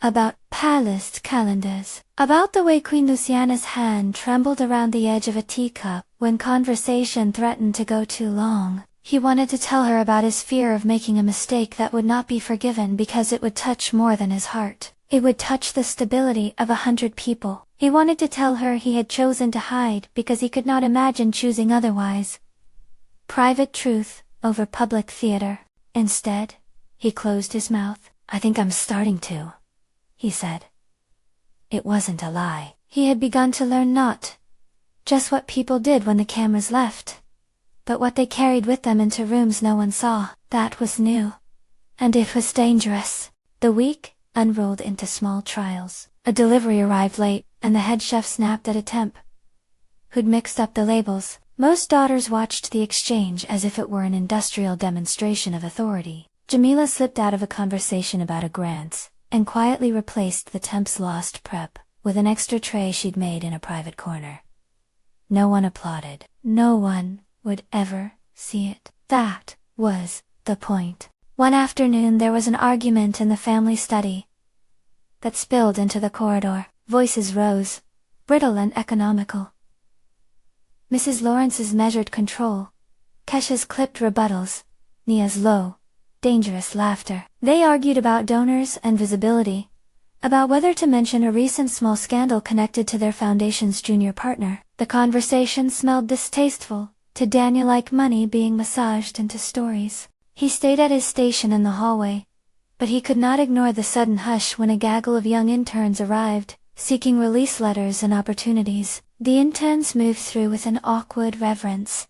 Speaker 1: about palace calendars, about the way Queen Luciana's hand trembled around the edge of a teacup when conversation threatened to go too long. He wanted to tell her about his fear of making a mistake that would not be forgiven because it would touch more than his heart. It would touch the stability of 100 people. He wanted to tell her he had chosen to hide because he could not imagine choosing otherwise. Private truth over public theater. Instead, he closed his mouth. "I think I'm starting to," he said. It wasn't a lie. He had begun to learn not just what people did when the cameras left, but what they carried with them into rooms no one saw. That was new. And it was dangerous. The week unrolled into small trials. A delivery arrived late, and the head chef snapped at a temp who'd mixed up the labels. Most daughters watched the exchange as if it were an industrial demonstration of authority. Jamila slipped out of a conversation about a grant, and quietly replaced the temp's lost prep with an extra tray she'd made in a private corner. No one applauded. No one would ever see it. That was the point. One afternoon there was an argument in the family study that spilled into the corridor. Voices rose, brittle and economical. Mrs. Lawrence's measured control, Kesha's clipped rebuttals, Nia's low, dangerous laughter. They argued about donors and visibility, about whether to mention a recent small scandal connected to their foundation's junior partner. The conversation smelled distasteful to Daniel, like money being massaged into stories. He stayed at his station in the hallway, but he could not ignore the sudden hush when a gaggle of young interns arrived, seeking release letters and opportunities. The interns moved through with an awkward reverence,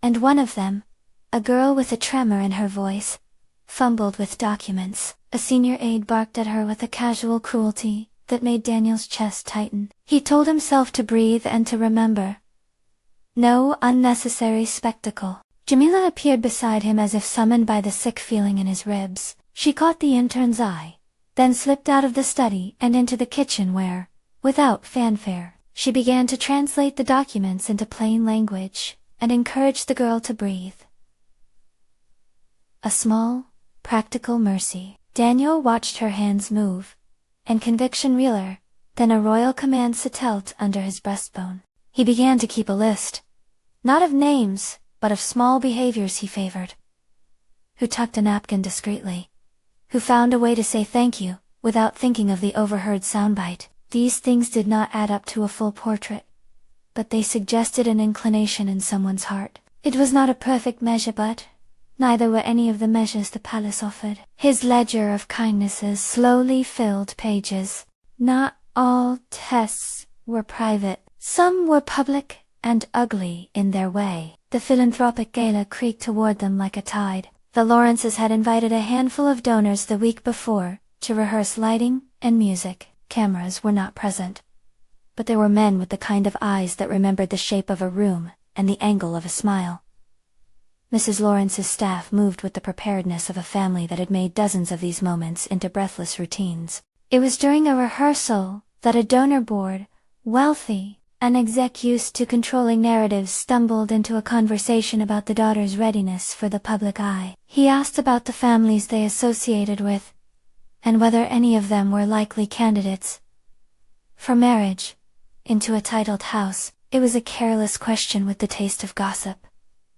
Speaker 1: and one of them, a girl with a tremor in her voice, fumbled with documents. A senior aide barked at her with a casual cruelty that made Daniel's chest tighten. He told himself to breathe and to remember. No unnecessary spectacle. Jamila appeared beside him as if summoned by the sick feeling in his ribs. She caught the intern's eye, then slipped out of the study and into the kitchen where, without fanfare, she began to translate the documents into plain language and encouraged the girl to breathe. A small, practical mercy. Daniel watched her hands move, and conviction realer, then a royal command settled under his breastbone. He began to keep a list, not of names, but of small behaviors he favored. who tucked a napkin discreetly, who found a way to say thank you, without thinking of the overheard soundbite. These things did not add up to a full portrait, but they suggested an inclination in someone's heart. It was not a perfect measure, but neither were any of the measures the palace offered. His ledger of kindnesses slowly filled pages. Not all tests were private. Some were public and ugly in their way. The philanthropic gala creaked toward them like a tide. The Lawrences had invited a handful of donors the week before to rehearse lighting and music. Cameras were not present, but there were men with the kind of eyes that remembered the shape of a room and the angle of a smile. Mrs. Lawrence's staff moved with the preparedness of a family that had made dozens of these moments into breathless routines. It was during a rehearsal that a donor board, wealthy, an exec used to controlling narratives, stumbled into a conversation about the daughter's readiness for the public eye. He asked about the families they associated with, and whether any of them were likely candidates for marriage into a titled house. It was a careless question with the taste of gossip,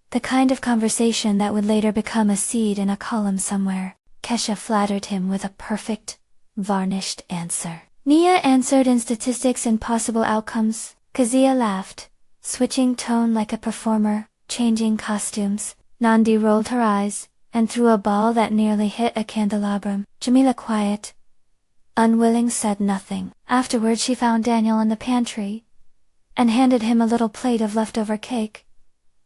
Speaker 1: the kind of conversation that would later become a seed in a column somewhere. Kesha flattered him with a perfect, varnished answer. Nia answered in statistics and possible outcomes. Kazia laughed, switching tone like a performer, changing costumes. Nandi rolled her eyes, and threw a ball that nearly hit a candelabrum. Jamila, quiet, unwilling, said nothing. Afterward she found Daniel in the pantry, and handed him a little plate of leftover cake,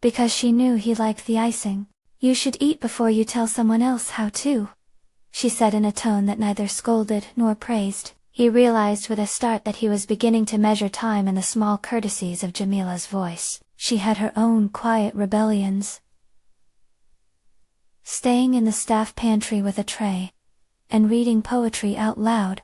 Speaker 1: because she knew he liked the icing. You should eat before you tell someone else how to, she said in a tone that neither scolded nor praised. He realized with a start that he was beginning to measure time in the small courtesies of Jamila's voice. She had her own quiet rebellions, staying in the staff pantry with a tray, and reading poetry out loud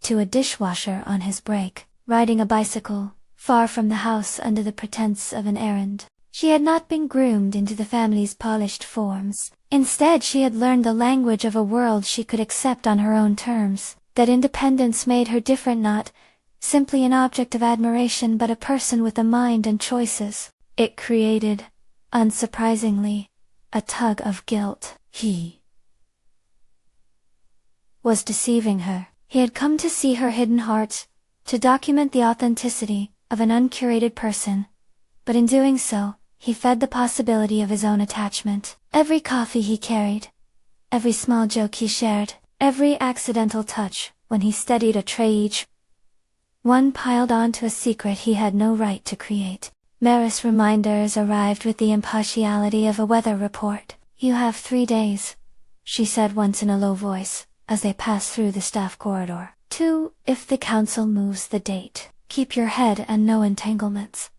Speaker 1: to a dishwasher on his break, riding a bicycle far from the house under the pretense of an errand. She had not been groomed into the family's polished forms. Instead, she had learned the language of a world she could accept on her own terms. That independence made her different, not simply an object of admiration, but a person with a mind and choices. It created, unsurprisingly, a tug of guilt. He was deceiving her. He had come to see her hidden heart, to document the authenticity of an uncurated person, but in doing so, he fed the possibility of his own attachment. Every coffee he carried, every small joke he shared, every accidental touch when he steadied a tray, each one piled onto a secret he had no right to create. Maris' reminders arrived with the impartiality of a weather report. You have 3 days, she said once in a low voice, as they passed through the staff corridor. 2, if the council moves the date. Keep your head and no entanglements.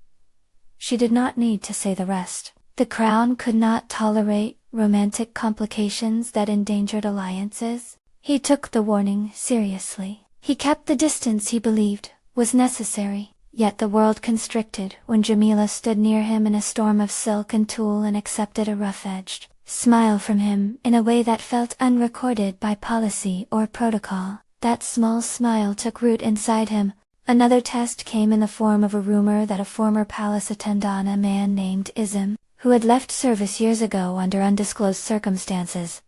Speaker 1: She did not need to say the rest. The crown could not tolerate romantic complications that endangered alliances. He took the warning seriously. He kept the distance he believed was necessary, yet the world constricted when Jamila stood near him in a storm of silk and tulle and accepted a rough-edged smile from him in a way that felt unrecorded by policy or protocol. That small smile took root inside him. Another test came in the form of a rumor that a former palace attendant, a man named Izem, who had left service years ago under undisclosed circumstances,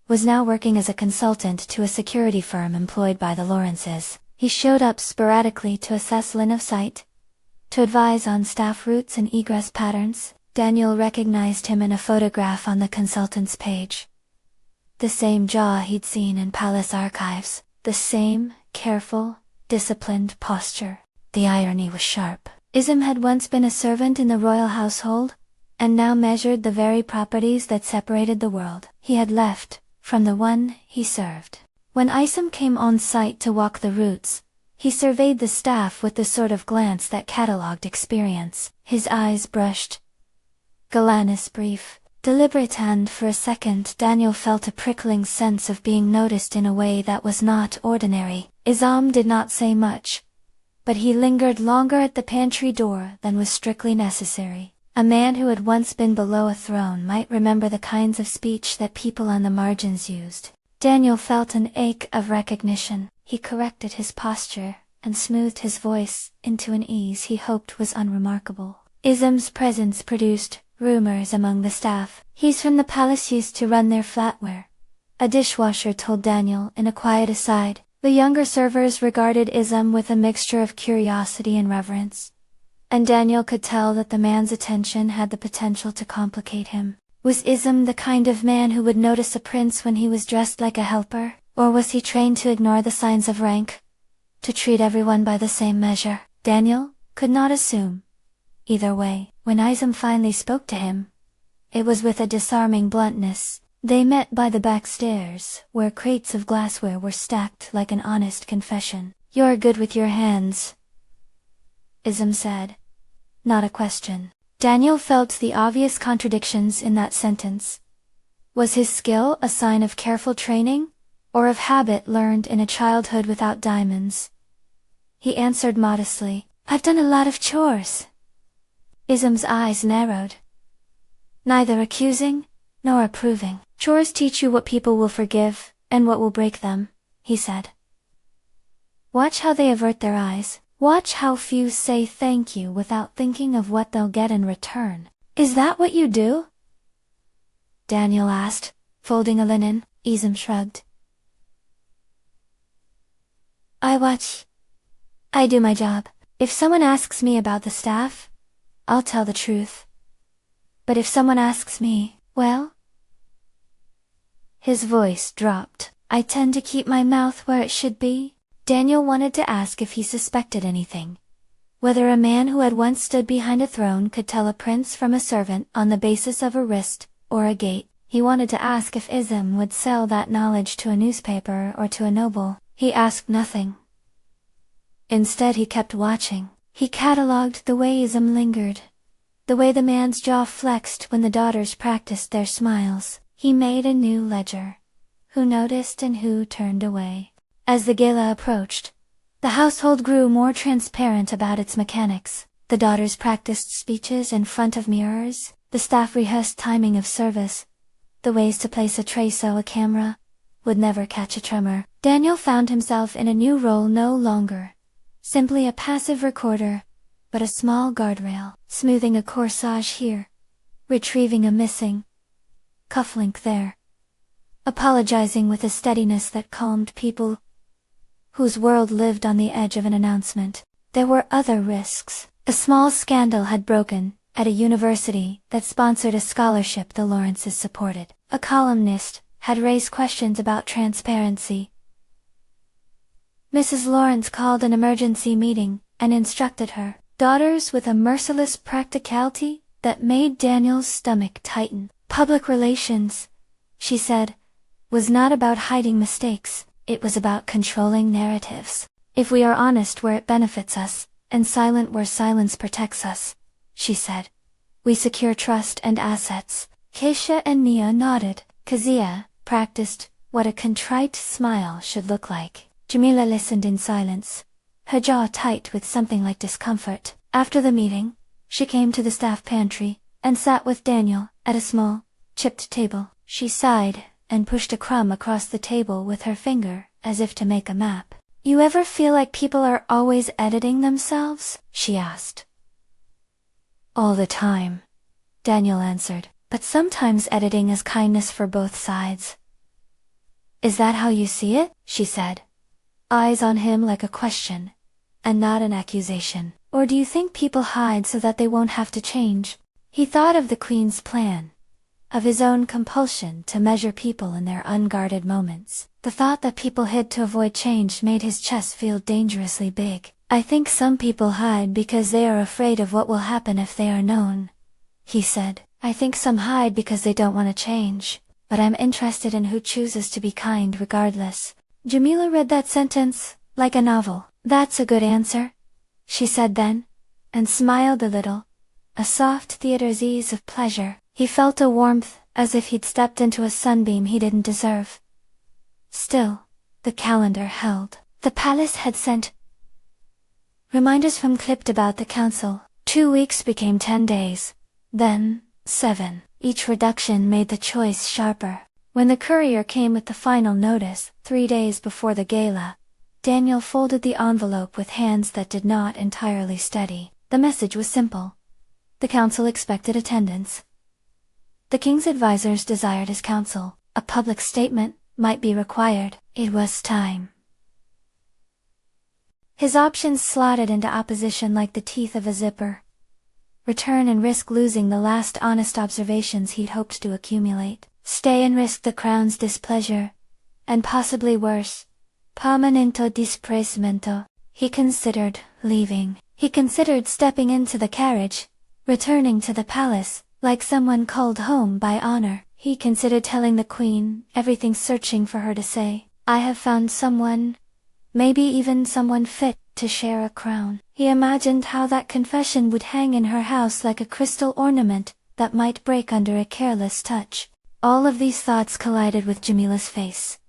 Speaker 1: was now working as a consultant to a security firm employed by the Lawrences. He showed up sporadically to assess line of sight, to advise on staff routes and egress patterns. Daniel recognized him in a photograph on the consultant's page. The same jaw he'd seen in palace archives, the same careful, disciplined posture. The irony was sharp. Izem had once been a servant in the royal household, and now measured the very properties that separated the world he had left from the one he served. When Isam came on site to walk the routes, he surveyed the staff with the sort of glance that catalogued experience. His eyes brushed Galanis brief, deliberate, and for a second Daniel felt a prickling sense of being noticed in a way that was not ordinary. Izam did not say much, but he lingered longer at the pantry door than was strictly necessary. A man who had once been below a throne might remember the kinds of speech that people on the margins used. Daniel felt an ache of recognition. He corrected his posture and smoothed his voice into an ease he hoped was unremarkable. Izem's presence produced rumors among the staff. He's from the palace, used to run their flatware, a dishwasher told Daniel in a quiet aside. The younger servers regarded Ism with a mixture of curiosity and reverence, and Daniel could tell that the man's attention had the potential to complicate him. Was Ism the kind of man who would notice a prince when he was dressed like a helper, or was he trained to ignore the signs of rank, to treat everyone by the same measure? Daniel could not assume. Either way, when Ism finally spoke to him, it was with a disarming bluntness. They met by the back stairs, where crates of glassware were stacked like an honest confession. "You're good with your hands," Ism said. Not a question. Daniel felt the obvious contradictions in that sentence. Was his skill a sign of careful training, or of habit learned in a childhood without diamonds? He answered modestly, "I've done a lot of chores." Ism's eyes narrowed. Neither accusing nor approving. "Chores teach you what people will forgive, and what will break them," he said. "Watch how they avert their eyes. Watch how few say thank you without thinking of what they'll get in return." "Is that what you do?" Daniel asked, folding a linen. Ism shrugged. "I watch. I do my job. If someone asks me about the staff, I'll tell the truth. But if someone asks me, well..." His voice dropped. "I tend to keep my mouth where it should be." Daniel wanted to ask if he suspected anything. Whether a man who had once stood behind a throne could tell a prince from a servant on the basis of a wrist or a gait. He wanted to ask if Ism would sell that knowledge to a newspaper or to a noble. He asked nothing. Instead he kept watching. He catalogued the way Ism lingered, the way the man's jaw flexed when the daughters practiced their smiles. He made a new ledger. Who noticed and who turned away. As the gala approached, the household grew more transparent about its mechanics. The daughters practiced speeches in front of mirrors, the staff rehearsed timing of service, the ways to place a tray so a camera would never catch a tremor. Daniel found himself in a new role, no longer simply a passive recorder, but a small guardrail, smoothing a corsage here, retrieving a missing cufflink there, apologizing with a steadiness that calmed people whose world lived on the edge of an announcement. There were other risks. A small scandal had broken at a university that sponsored a scholarship the Lawrences supported. A columnist had raised questions about transparency. Mrs. Lawrence called an emergency meeting and instructed her daughters with a merciless practicality that made Daniel's stomach tighten. Public relations, she said, was not about hiding mistakes, it was about controlling narratives. If we are honest where it benefits us, and silent where silence protects us, she said, we secure trust and assets. Keisha and Nia nodded. Kezia practiced what a contrite smile should look like. Jamila listened in silence, her jaw tight with something like discomfort. After the meeting, she came to the staff pantry, and sat with Daniel at a small, chipped table. She sighed, and pushed a crumb across the table with her finger, as if to make a map. "You ever feel like people are always editing themselves?" she asked. "All the time," Daniel answered, "but sometimes editing is kindness for both sides." "Is that how you see it?" she said, eyes on him like a question, and not an accusation. "Or do you think people hide so that they won't have to change?" He thought of the Queen's plan, of his own compulsion to measure people in their unguarded moments. The thought that people hid to avoid change made his chest feel dangerously big. "I think some people hide because they are afraid of what will happen if they are known," he said. "I think some hide because they don't want to change, but I'm interested in who chooses to be kind regardless." Jamila read that sentence like a novel. "That's a good answer," she said then, and smiled a little, a soft theater's ease of pleasure. He felt a warmth, as if he'd stepped into a sunbeam he didn't deserve. Still, the calendar held. The palace had sent reminders from Clipped about the council. 2 weeks became 10 days, then 7. Each reduction made the choice sharper. When the courier came with the final notice, 3 days before the gala, Daniel folded the envelope with hands that did not entirely steady. The message was simple. The council expected attendance, The king's advisors desired his counsel. A public statement might be required. It was time. His options slotted into opposition like the teeth of a zipper. Return and risk losing the last honest observations he'd hoped to accumulate. Stay and risk the crown's displeasure. And possibly worse. Permanente dispracemento. He considered leaving. He considered stepping into the carriage, returning to the palace, like someone called home by honor. He considered telling the queen everything, searching for her to say, "I have found someone, maybe even someone fit to share a crown." He imagined how that confession would hang in her house like a crystal ornament that might break under a careless touch. All of these thoughts collided with Jamila's face.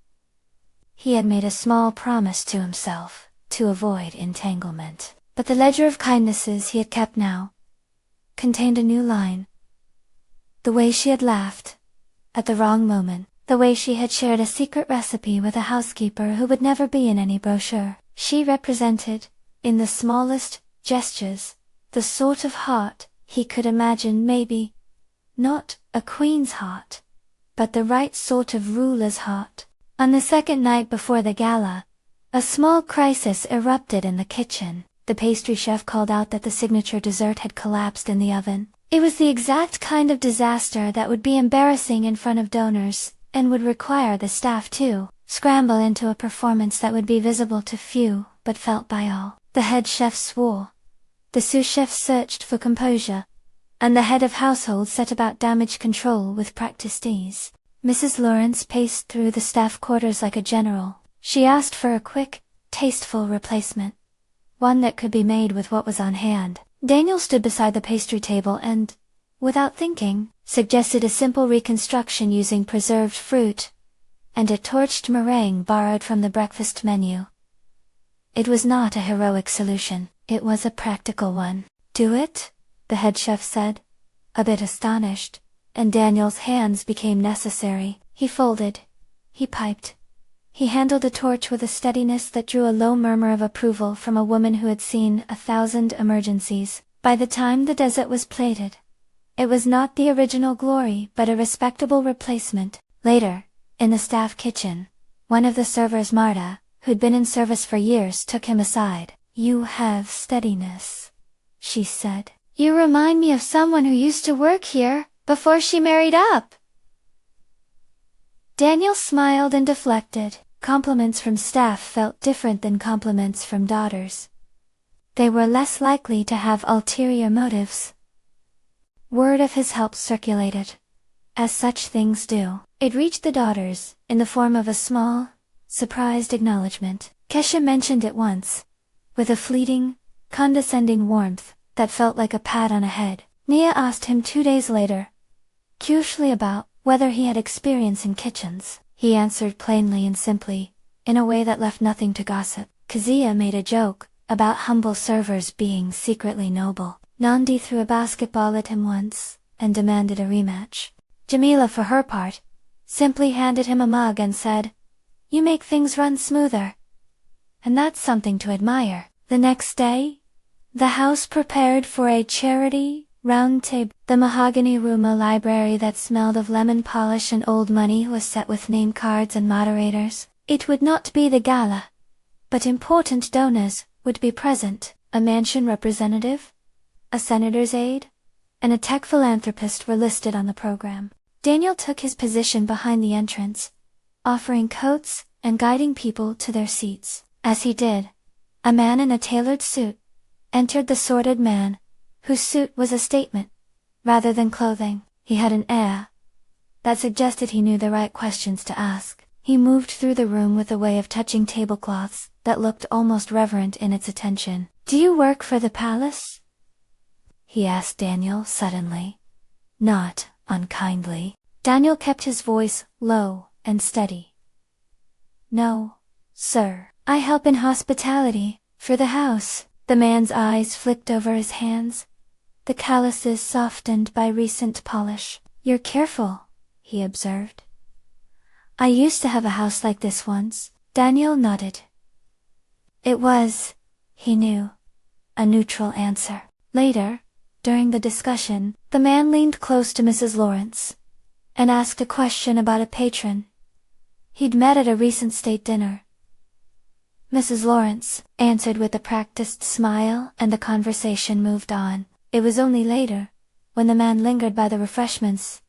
Speaker 1: He had made a small promise to himself, to avoid entanglement. But the ledger of kindnesses he had kept now contained a new line. The way she had laughed at the wrong moment, the way she had shared a secret recipe with a housekeeper who would never be in any brochure. She represented, in the smallest gestures, the sort of heart he could imagine. Maybe not a queen's heart, but the right sort of ruler's heart. On the second night before the gala, a small crisis erupted in the kitchen. The pastry chef called out that the signature dessert had collapsed in the oven. It was the exact kind of disaster that would be embarrassing in front of donors, and would require the staff to scramble into a performance that would be visible to few, but felt by all. The head chef swore. The sous chef searched for composure. And the head of household set about damage control with practiced ease. Mrs. Lawrence paced through the staff quarters like a general. She asked for a quick, tasteful replacement. One that could be made with what was on hand. Daniel stood beside the pastry table and, without thinking, suggested a simple reconstruction using preserved fruit and a torched meringue borrowed from the breakfast menu. It was not a heroic solution, it was a practical one. "Do it?" the head chef said, a bit astonished, and Daniel's hands became necessary. He folded. He piped. He handled a torch with a steadiness that drew a low murmur of approval from a woman who had seen 1,000 emergencies. By the time the dessert was plated, it was not the original glory but a respectable replacement. Later, in the staff kitchen, one of the servers, Marta, who'd been in service for years, took him aside. "You have steadiness," she said. "You remind me of someone who used to work here, before she married up." Daniel smiled and deflected. Compliments from staff felt different than compliments from daughters. They were less likely to have ulterior motives. Word of his help circulated, as such things do. It reached the daughters, in the form of a small, surprised acknowledgement. Kesha mentioned it once, with a fleeting, condescending warmth that felt like a pat on the head. Nia asked him 2 days later, curiously, about whether he had experience in kitchens. He answered plainly and simply, in a way that left nothing to gossip. Kazia made a joke about humble servers being secretly noble. Nandi threw a basketball at him once, and demanded a rematch. Jamila, for her part, simply handed him a mug and said, "You make things run smoother." And that's something to admire. The next day, the house prepared for a charity round table. The mahogany room, a library that smelled of lemon polish and old money, was set with name cards and moderators. It would not be the gala, but important donors would be present. A mansion representative, a senator's aide, and a tech philanthropist were listed on the program. Daniel took his position behind the entrance, offering coats and guiding people to their seats. As he did, a man in a tailored suit entered. The sordid man, whose suit was a statement, rather than clothing. He had an air that suggested he knew the right questions to ask. He moved through the room with a way of touching tablecloths that looked almost reverent in its attention. "Do you work for the palace?" he asked Daniel suddenly, not unkindly. Daniel kept his voice low and steady. "No, sir. I help in hospitality, for the house." The man's eyes flicked over his hands, the calluses softened by recent polish. "You're careful," he observed. "I used to have a house like this once." Daniel nodded. It was, he knew, a neutral answer. Later, during the discussion, the man leaned close to Mrs. Lawrence, and asked a question about a patron he'd met at a recent state dinner. Mrs. Lawrence answered with a practiced smile, and the conversation moved on. It was only later, when the man lingered by the refreshments,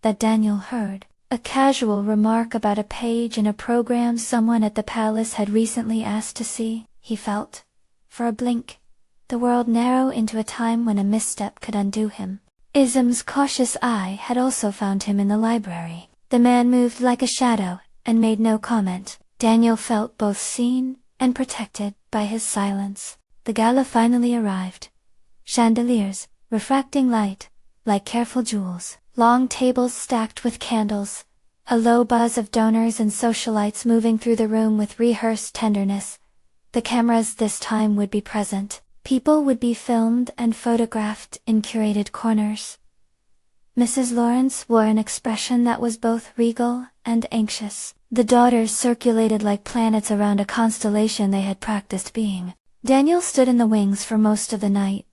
Speaker 1: that Daniel heard a casual remark about a page in a program someone at the palace had recently asked to see. He felt, for a blink, the world narrow into a time when a misstep could undo him. Ism's cautious eye had also found him in the library. The man moved like a shadow, and made no comment. Daniel felt both seen and protected by his silence. The gala finally arrived. Chandeliers, refracting light, like careful jewels. Long tables stacked with candles. A low buzz of donors and socialites moving through the room with rehearsed tenderness. The cameras this time would be present. People would be filmed and photographed in curated corners. Mrs. Lawrence wore an expression that was both regal and anxious. The daughters circulated like planets around a constellation they had practiced being. Daniel stood in the wings for most of the night,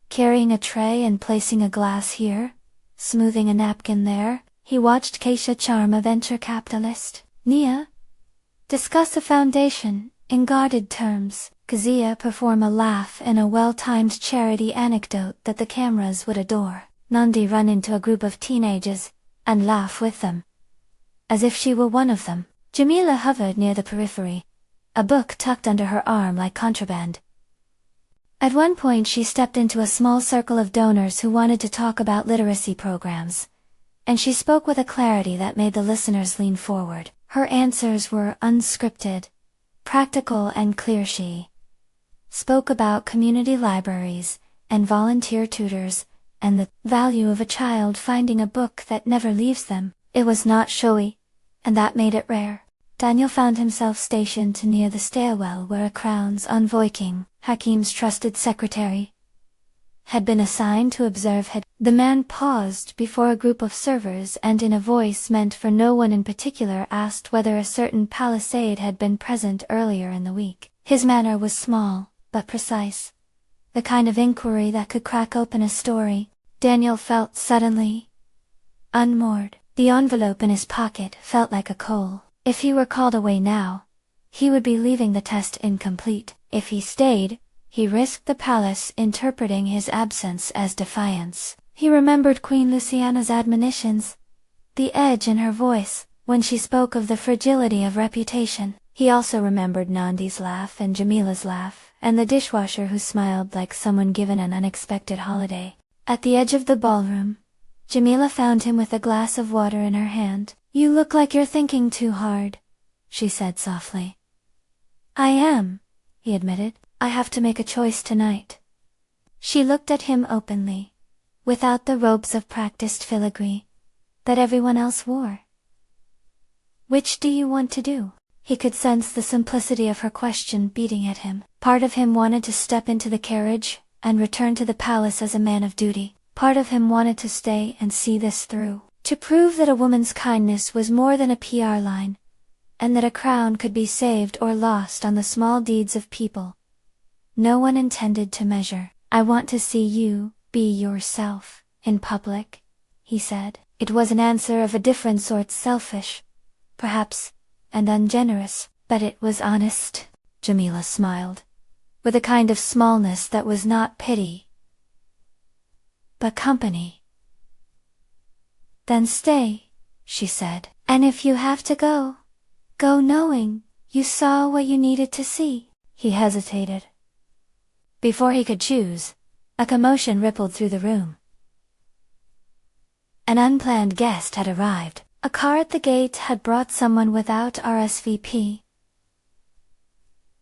Speaker 1: carrying a tray and placing a glass here, smoothing a napkin there. He watched Keisha charm a venture capitalist, Nia discuss a foundation in guarded terms, Kazia perform a laugh in a well-timed charity anecdote that the cameras would adore, Nandi run into a group of teenagers and laugh with them, as if she were one of them. Jamila hovered near the periphery, a book tucked under her arm like contraband. At one point she stepped into a small circle of donors who wanted to talk about literacy programs, and she spoke with a clarity that made the listeners lean forward. Her answers were unscripted, practical and clear. She spoke about community libraries and volunteer tutors, and the value of a child finding a book that never leaves them. It was not showy, and that made it rare. Daniel found himself stationed near the stairwell where a Crown's envoy, King Hakim's trusted secretary, had been assigned to observe. The man paused before a group of servers and in a voice meant for no one in particular asked whether a certain palisade had been present earlier in the week. His manner was small, but precise. The kind of inquiry that could crack open a story. Daniel felt suddenly unmoored. The envelope in his pocket felt like a coal. If he were called away now, he would be leaving the test incomplete. If he stayed, he risked the palace interpreting his absence as defiance. He remembered Queen Luciana's admonitions, the edge in her voice, when she spoke of the fragility of reputation. He also remembered Nandi's laugh and Jamila's laugh, and the dishwasher who smiled like someone given an unexpected holiday. At the edge of the ballroom, Jamila found him with a glass of water in her hand. "You look like you're thinking too hard," she said softly. "I am," he admitted. "I have to make a choice tonight." She looked at him openly, without the robes of practiced filigree that everyone else wore. "Which do you want to do?" He could sense the simplicity of her question beating at him. Part of him wanted to step into the carriage and return to the palace as a man of duty. Part of him wanted to stay and see this through, to prove that a woman's kindness was more than a PR line, and that a crown could be saved or lost on the small deeds of people no one intended to measure. "I want to see you be yourself in public," he said. It was an answer of a different sort, selfish, perhaps, and ungenerous, but it was honest. Jamila smiled, with a kind of smallness that was not pity, but company. "Then stay," she said. "And if you have to go, go knowing you saw what you needed to see." He hesitated. Before he could choose, a commotion rippled through the room. An unplanned guest had arrived. A car at the gate had brought someone without RSVP.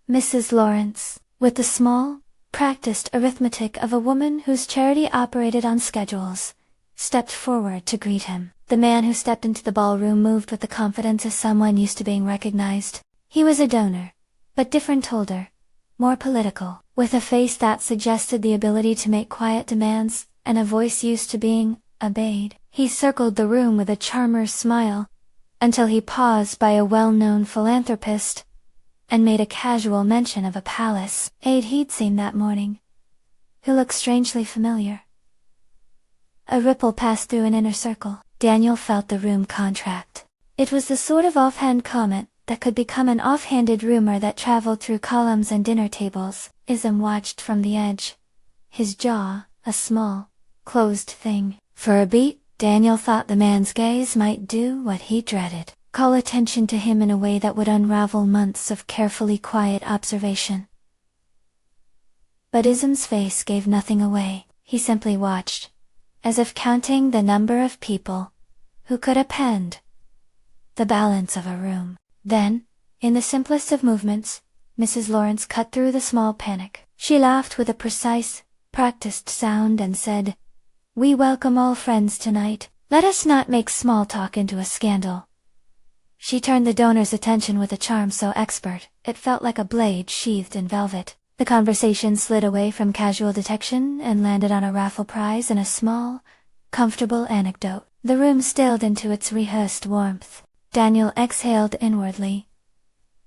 Speaker 1: Mrs. Lawrence, with the small, practiced arithmetic of a woman whose charity operated on schedules, stepped forward to greet him. The man who stepped into the ballroom moved with the confidence of someone used to being recognized. He was a donor, but different, older, more political, with a face that suggested the ability to make quiet demands, and a voice used to being obeyed. He circled the room with a charmer's smile, until he paused by a well-known philanthropist, and made a casual mention of a palace aide he'd seen that morning, who looked strangely familiar. A ripple passed through an inner circle. Daniel felt the room contract. It was the sort of offhand comment that could become an offhanded rumor that traveled through columns and dinner tables. Ism watched from the edge, his jaw a small, closed thing. For a beat, Daniel thought the man's gaze might do what he dreaded, call attention to him in a way that would unravel months of carefully quiet observation. But Ism's face gave nothing away. He simply watched, as if counting the number of people who could append the balance of a room. Then, in the simplest of movements, Mrs. Lawrence cut through the small panic. She laughed with a precise, practiced sound and said, "We welcome all friends tonight. Let us not make small talk into a scandal." She turned the donor's attention with a charm so expert, it felt like a blade sheathed in velvet. The conversation slid away from casual detection and landed on a raffle prize and a small, comfortable anecdote. The room stilled into its rehearsed warmth. Daniel exhaled inwardly.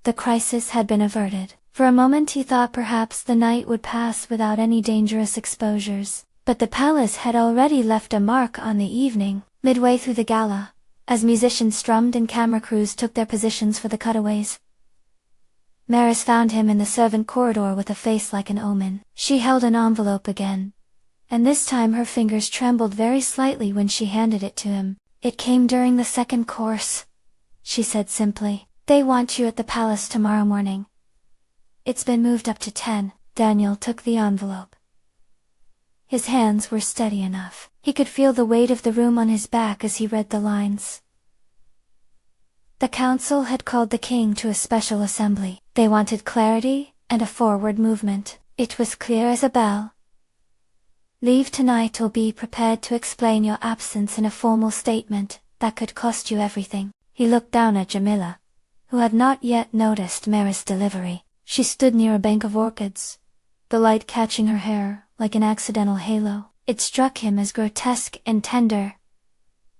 Speaker 1: The crisis had been averted. For a moment he thought perhaps the night would pass without any dangerous exposures. But the palace had already left a mark on the evening. Midway through the gala, as musicians strummed and camera crews took their positions for the cutaways, Maris found him in the servant corridor with a face like an omen. She held an envelope again, and this time her fingers trembled very slightly when she handed it to him. "It came during the second course," she said simply. "They want you at the palace tomorrow morning. It's been moved up to 10. Daniel took the envelope. His hands were steady enough. He could feel the weight of the room on his back as he read the lines. The council had called the king to a special assembly. They wanted clarity and a forward movement. It was clear as a bell. "Leave tonight or be prepared to explain your absence in a formal statement that could cost you everything." He looked down at Jamila, who had not yet noticed Maris' delivery. She stood near a bank of orchids, the light catching her hair like an accidental halo. It struck him as grotesque and tender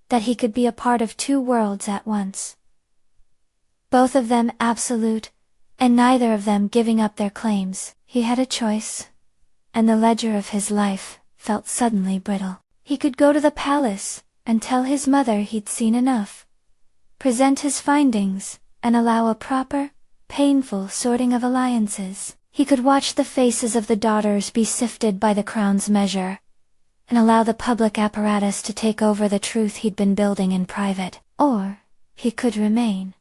Speaker 1: that he could be a part of two worlds at once, both of them absolute, and neither of them giving up their claims. He had a choice, and the ledger of his life felt suddenly brittle. He could go to the palace and tell his mother he'd seen enough, present his findings, and allow a proper, painful sorting of alliances. He could watch the faces of the daughters be sifted by the crown's measure, and allow the public apparatus to take over the truth he'd been building in private. Or, he could remain,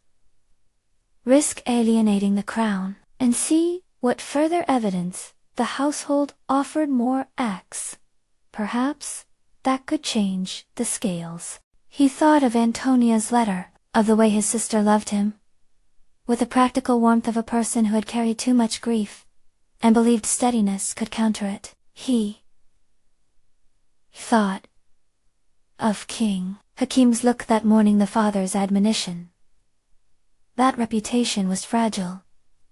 Speaker 1: risk alienating the crown, and see what further evidence the household offered more acts. Perhaps that could change the scales. He thought of Antonia's letter, of the way his sister loved him, with the practical warmth of a person who had carried too much grief, and believed steadiness could counter it. He thought of King Hakim's look that morning, the father's admonition. That reputation was fragile,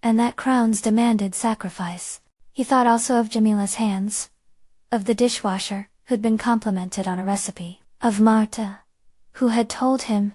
Speaker 1: and that crowns demanded sacrifice. He thought also of Jamila's hands, of the dishwasher who'd been complimented on a recipe, of Marta, who had told him.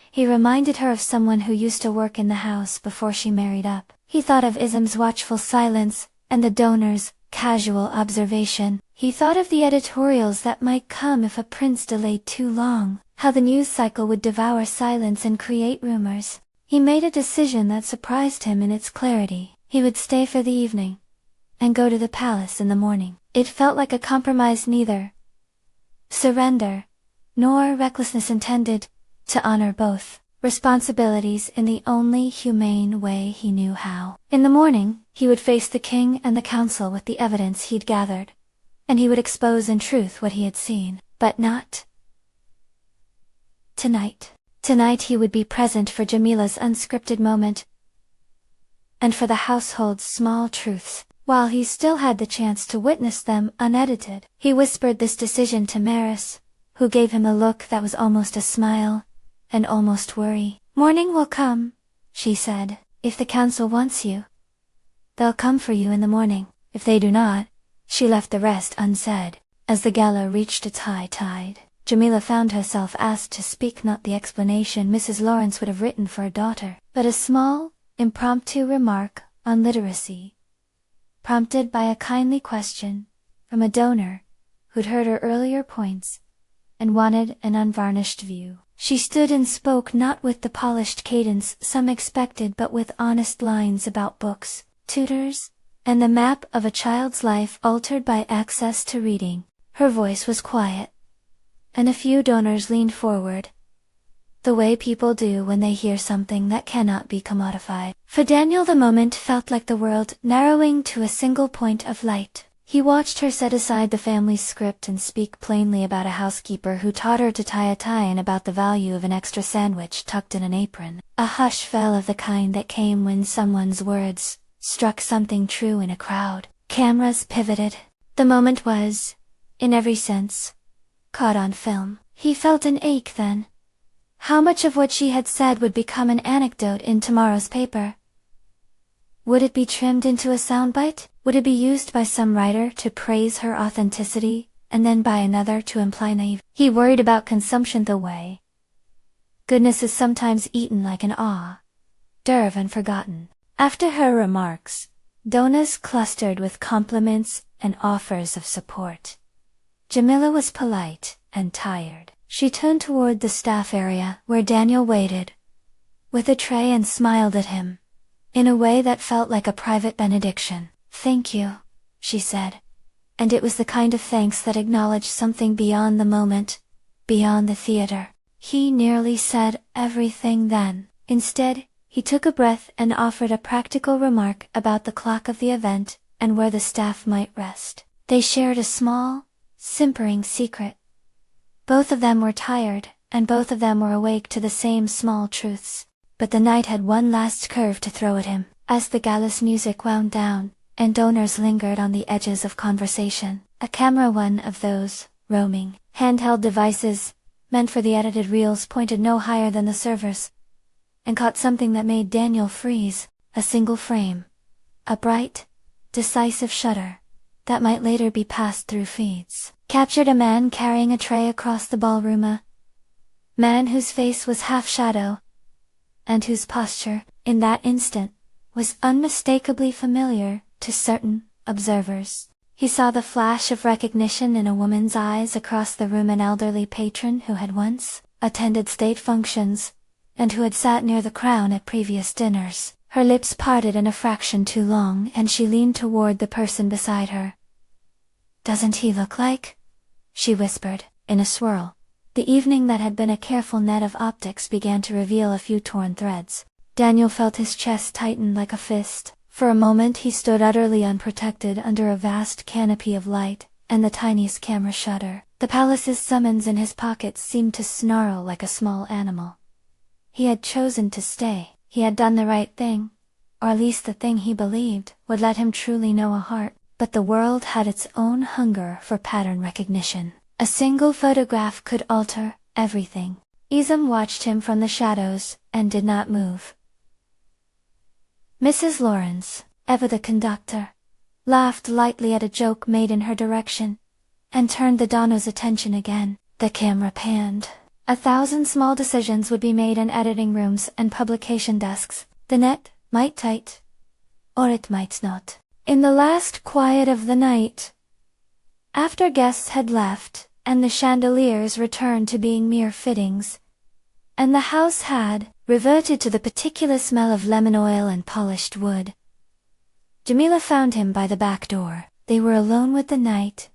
Speaker 1: He reminded her of someone who used to work in the house before she married up. He thought of Ism's watchful silence, and the donor's casual observation. He thought of the editorials that might come if a prince delayed too long, how the news cycle would devour silence and create rumors. He made a decision that surprised him in its clarity. He would stay for the evening, and go to the palace in the morning. It felt like a compromise, neither surrender, nor recklessness, intended to honor both responsibilities in the only humane way he knew how. In the morning, he would face the king and the council with the evidence he'd gathered, and he would expose in truth what he had seen. But not tonight. Tonight he would be present for Jamila's unscripted moment, and for the household's small truths, while he still had the chance to witness them unedited. He whispered this decision to Maris, who gave him a look that was almost a smile, and almost worry. "Morning will come," she said. "If the council wants you, they'll come for you in the morning. If they do not," she left the rest unsaid. As the gala reached its high tide, Jamila found herself asked to speak, not the explanation Mrs. Lawrence would have written for a daughter, but a small, impromptu remark on literacy, prompted by a kindly question from a donor who'd heard her earlier points and wanted an unvarnished view. She stood and spoke not with the polished cadence some expected but with honest lines about books, tutors, and the map of a child's life altered by access to reading. Her voice was quiet, and a few donors leaned forward, the way people do when they hear something that cannot be commodified. For Daniel the moment felt like the world narrowing to a single point of light. He watched her set aside the family script and speak plainly about a housekeeper who taught her to tie a tie and about the value of an extra sandwich tucked in an apron. A hush fell of the kind that came when someone's words struck something true in a crowd. Cameras pivoted. The moment was, in every sense, caught on film. He felt an ache then. How much of what she had said would become an anecdote in tomorrow's paper? Would it be trimmed into a soundbite? Would it be used by some writer to praise her authenticity, and then by another to imply naive? He worried about consumption the way goodness is sometimes eaten like an hors d'oeuvre and forgotten. After her remarks, donors clustered with compliments and offers of support. Jamila was polite and tired. She turned toward the staff area where Daniel waited with a tray and smiled at him in a way that felt like a private benediction. "Thank you," she said. And it was the kind of thanks that acknowledged something beyond the moment, beyond the theater. He nearly said everything then. Instead, he took a breath and offered a practical remark about the clock of the event and where the staff might rest. They shared a small, simpering secret. Both of them were tired, and both of them were awake to the same small truths. But the night had one last curve to throw at him. As the gallus music wound down, and donors lingered on the edges of conversation, a camera, one of those roaming handheld devices meant for the edited reels, pointed no higher than the servers, and caught something that made Daniel freeze. A single frame. A bright, decisive shutter that might later be passed through feeds. Captured a man carrying a tray across the ballroom, a man whose face was half shadow, and whose posture, in that instant, was unmistakably familiar to certain observers. He saw the flash of recognition in a woman's eyes across the room, an elderly patron who had once attended state functions, and who had sat near the crown at previous dinners. Her lips parted in a fraction too long, and she leaned toward the person beside her. "Doesn't he look like?" she whispered, in a swirl. The evening that had been a careful net of optics began to reveal a few torn threads. Daniel felt his chest tighten like a fist. For a moment he stood utterly unprotected under a vast canopy of light, and the tiniest camera shutter. The palace's summons in his pockets seemed to snarl like a small animal. He had chosen to stay. He had done the right thing, or at least the thing he believed would let him truly know a heart. But the world had its own hunger for pattern recognition. A single photograph could alter everything. Izam watched him from the shadows, and did not move. Mrs. Lawrence, Eva the conductor, laughed lightly at a joke made in her direction, and turned the Donna's attention again. The camera panned. 1,000 small decisions would be made in editing rooms and publication desks. The net might tight, or it might not. In the last quiet of the night, after guests had left, and the chandeliers returned to being mere fittings, and the house had reverted to the particular smell of lemon oil and polished wood, Jamila found him by the back door. They were alone with the night,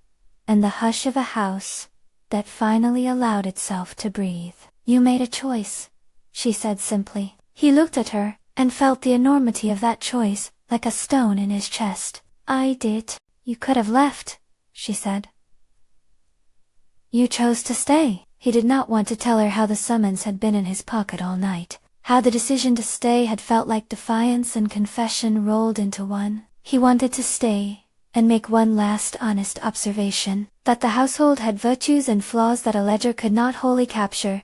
Speaker 1: and the hush of a house that finally allowed itself to breathe. "You made a choice," she said simply. He looked at her, and felt the enormity of that choice, like a stone in his chest. "I did." "You could have left," she said. "You chose to stay." He did not want to tell her how the summons had been in his pocket all night, how the decision to stay had felt like defiance and confession rolled into one. He wanted to stay, and make one last honest observation, that the household had virtues and flaws that a ledger could not wholly capture,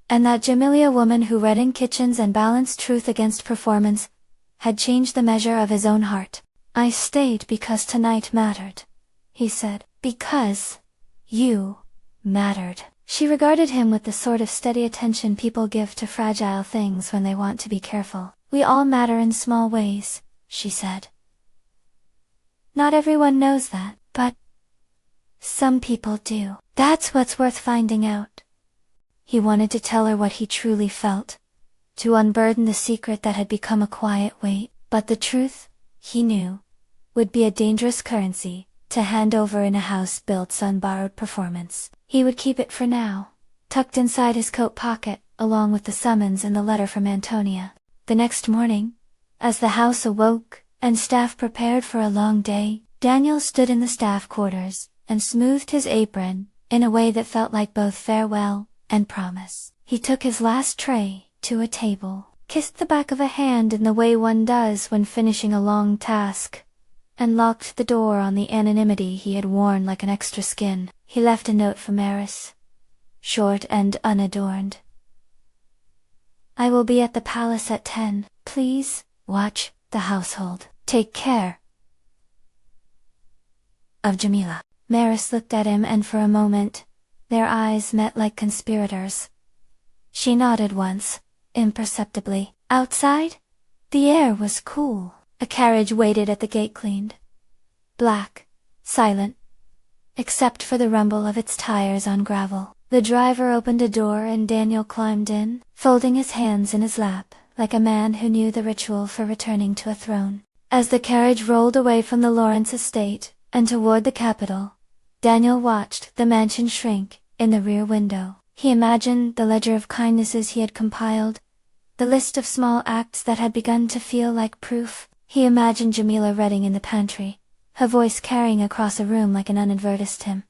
Speaker 1: and that Jamila, a woman who read in kitchens and balanced truth against performance, had changed the measure of his own heart. "I stayed because tonight mattered," he said. "Because you mattered." She regarded him with the sort of steady attention people give to fragile things when they want to be careful. "We all matter in small ways," she said. "Not everyone knows that, but Some people do. That's what's worth finding out. He wanted to tell her what he truly felt, to unburden the secret that had become a quiet weight, but the truth, he knew, would be a dangerous currency to hand over in a house built on borrowed performance. He would keep it for now, tucked inside his coat pocket, along with the summons and the letter from Antonia. The next morning, as the house awoke, and staff prepared for a long day, Daniel stood in the staff quarters, and smoothed his apron, in a way that felt like both farewell and promise. He took his last tray to a table, kissed the back of a hand in the way one does when finishing a long task, and locked the door on the anonymity he had worn like an extra skin. He left a note from Eris, short and unadorned. I will be at the palace at 10. Please, watch the household. Take care of Jamila. Maris looked at him, and for a moment, their eyes met like conspirators. She nodded once, imperceptibly. Outside, the air was cool. A carriage waited at the gate, cleaned, black, silent, except for the rumble of its tires on gravel. The driver opened a door and Daniel climbed in, folding his hands in his lap, like a man who knew the ritual for returning to a throne. As the carriage rolled away from the Lawrence estate, and toward the capital, Daniel watched the mansion shrink in the rear window. He imagined the ledger of kindnesses he had compiled, the list of small acts that had begun to feel like proof. He imagined Jamila reading in the pantry, her voice carrying across a room like an unadvertised hymn.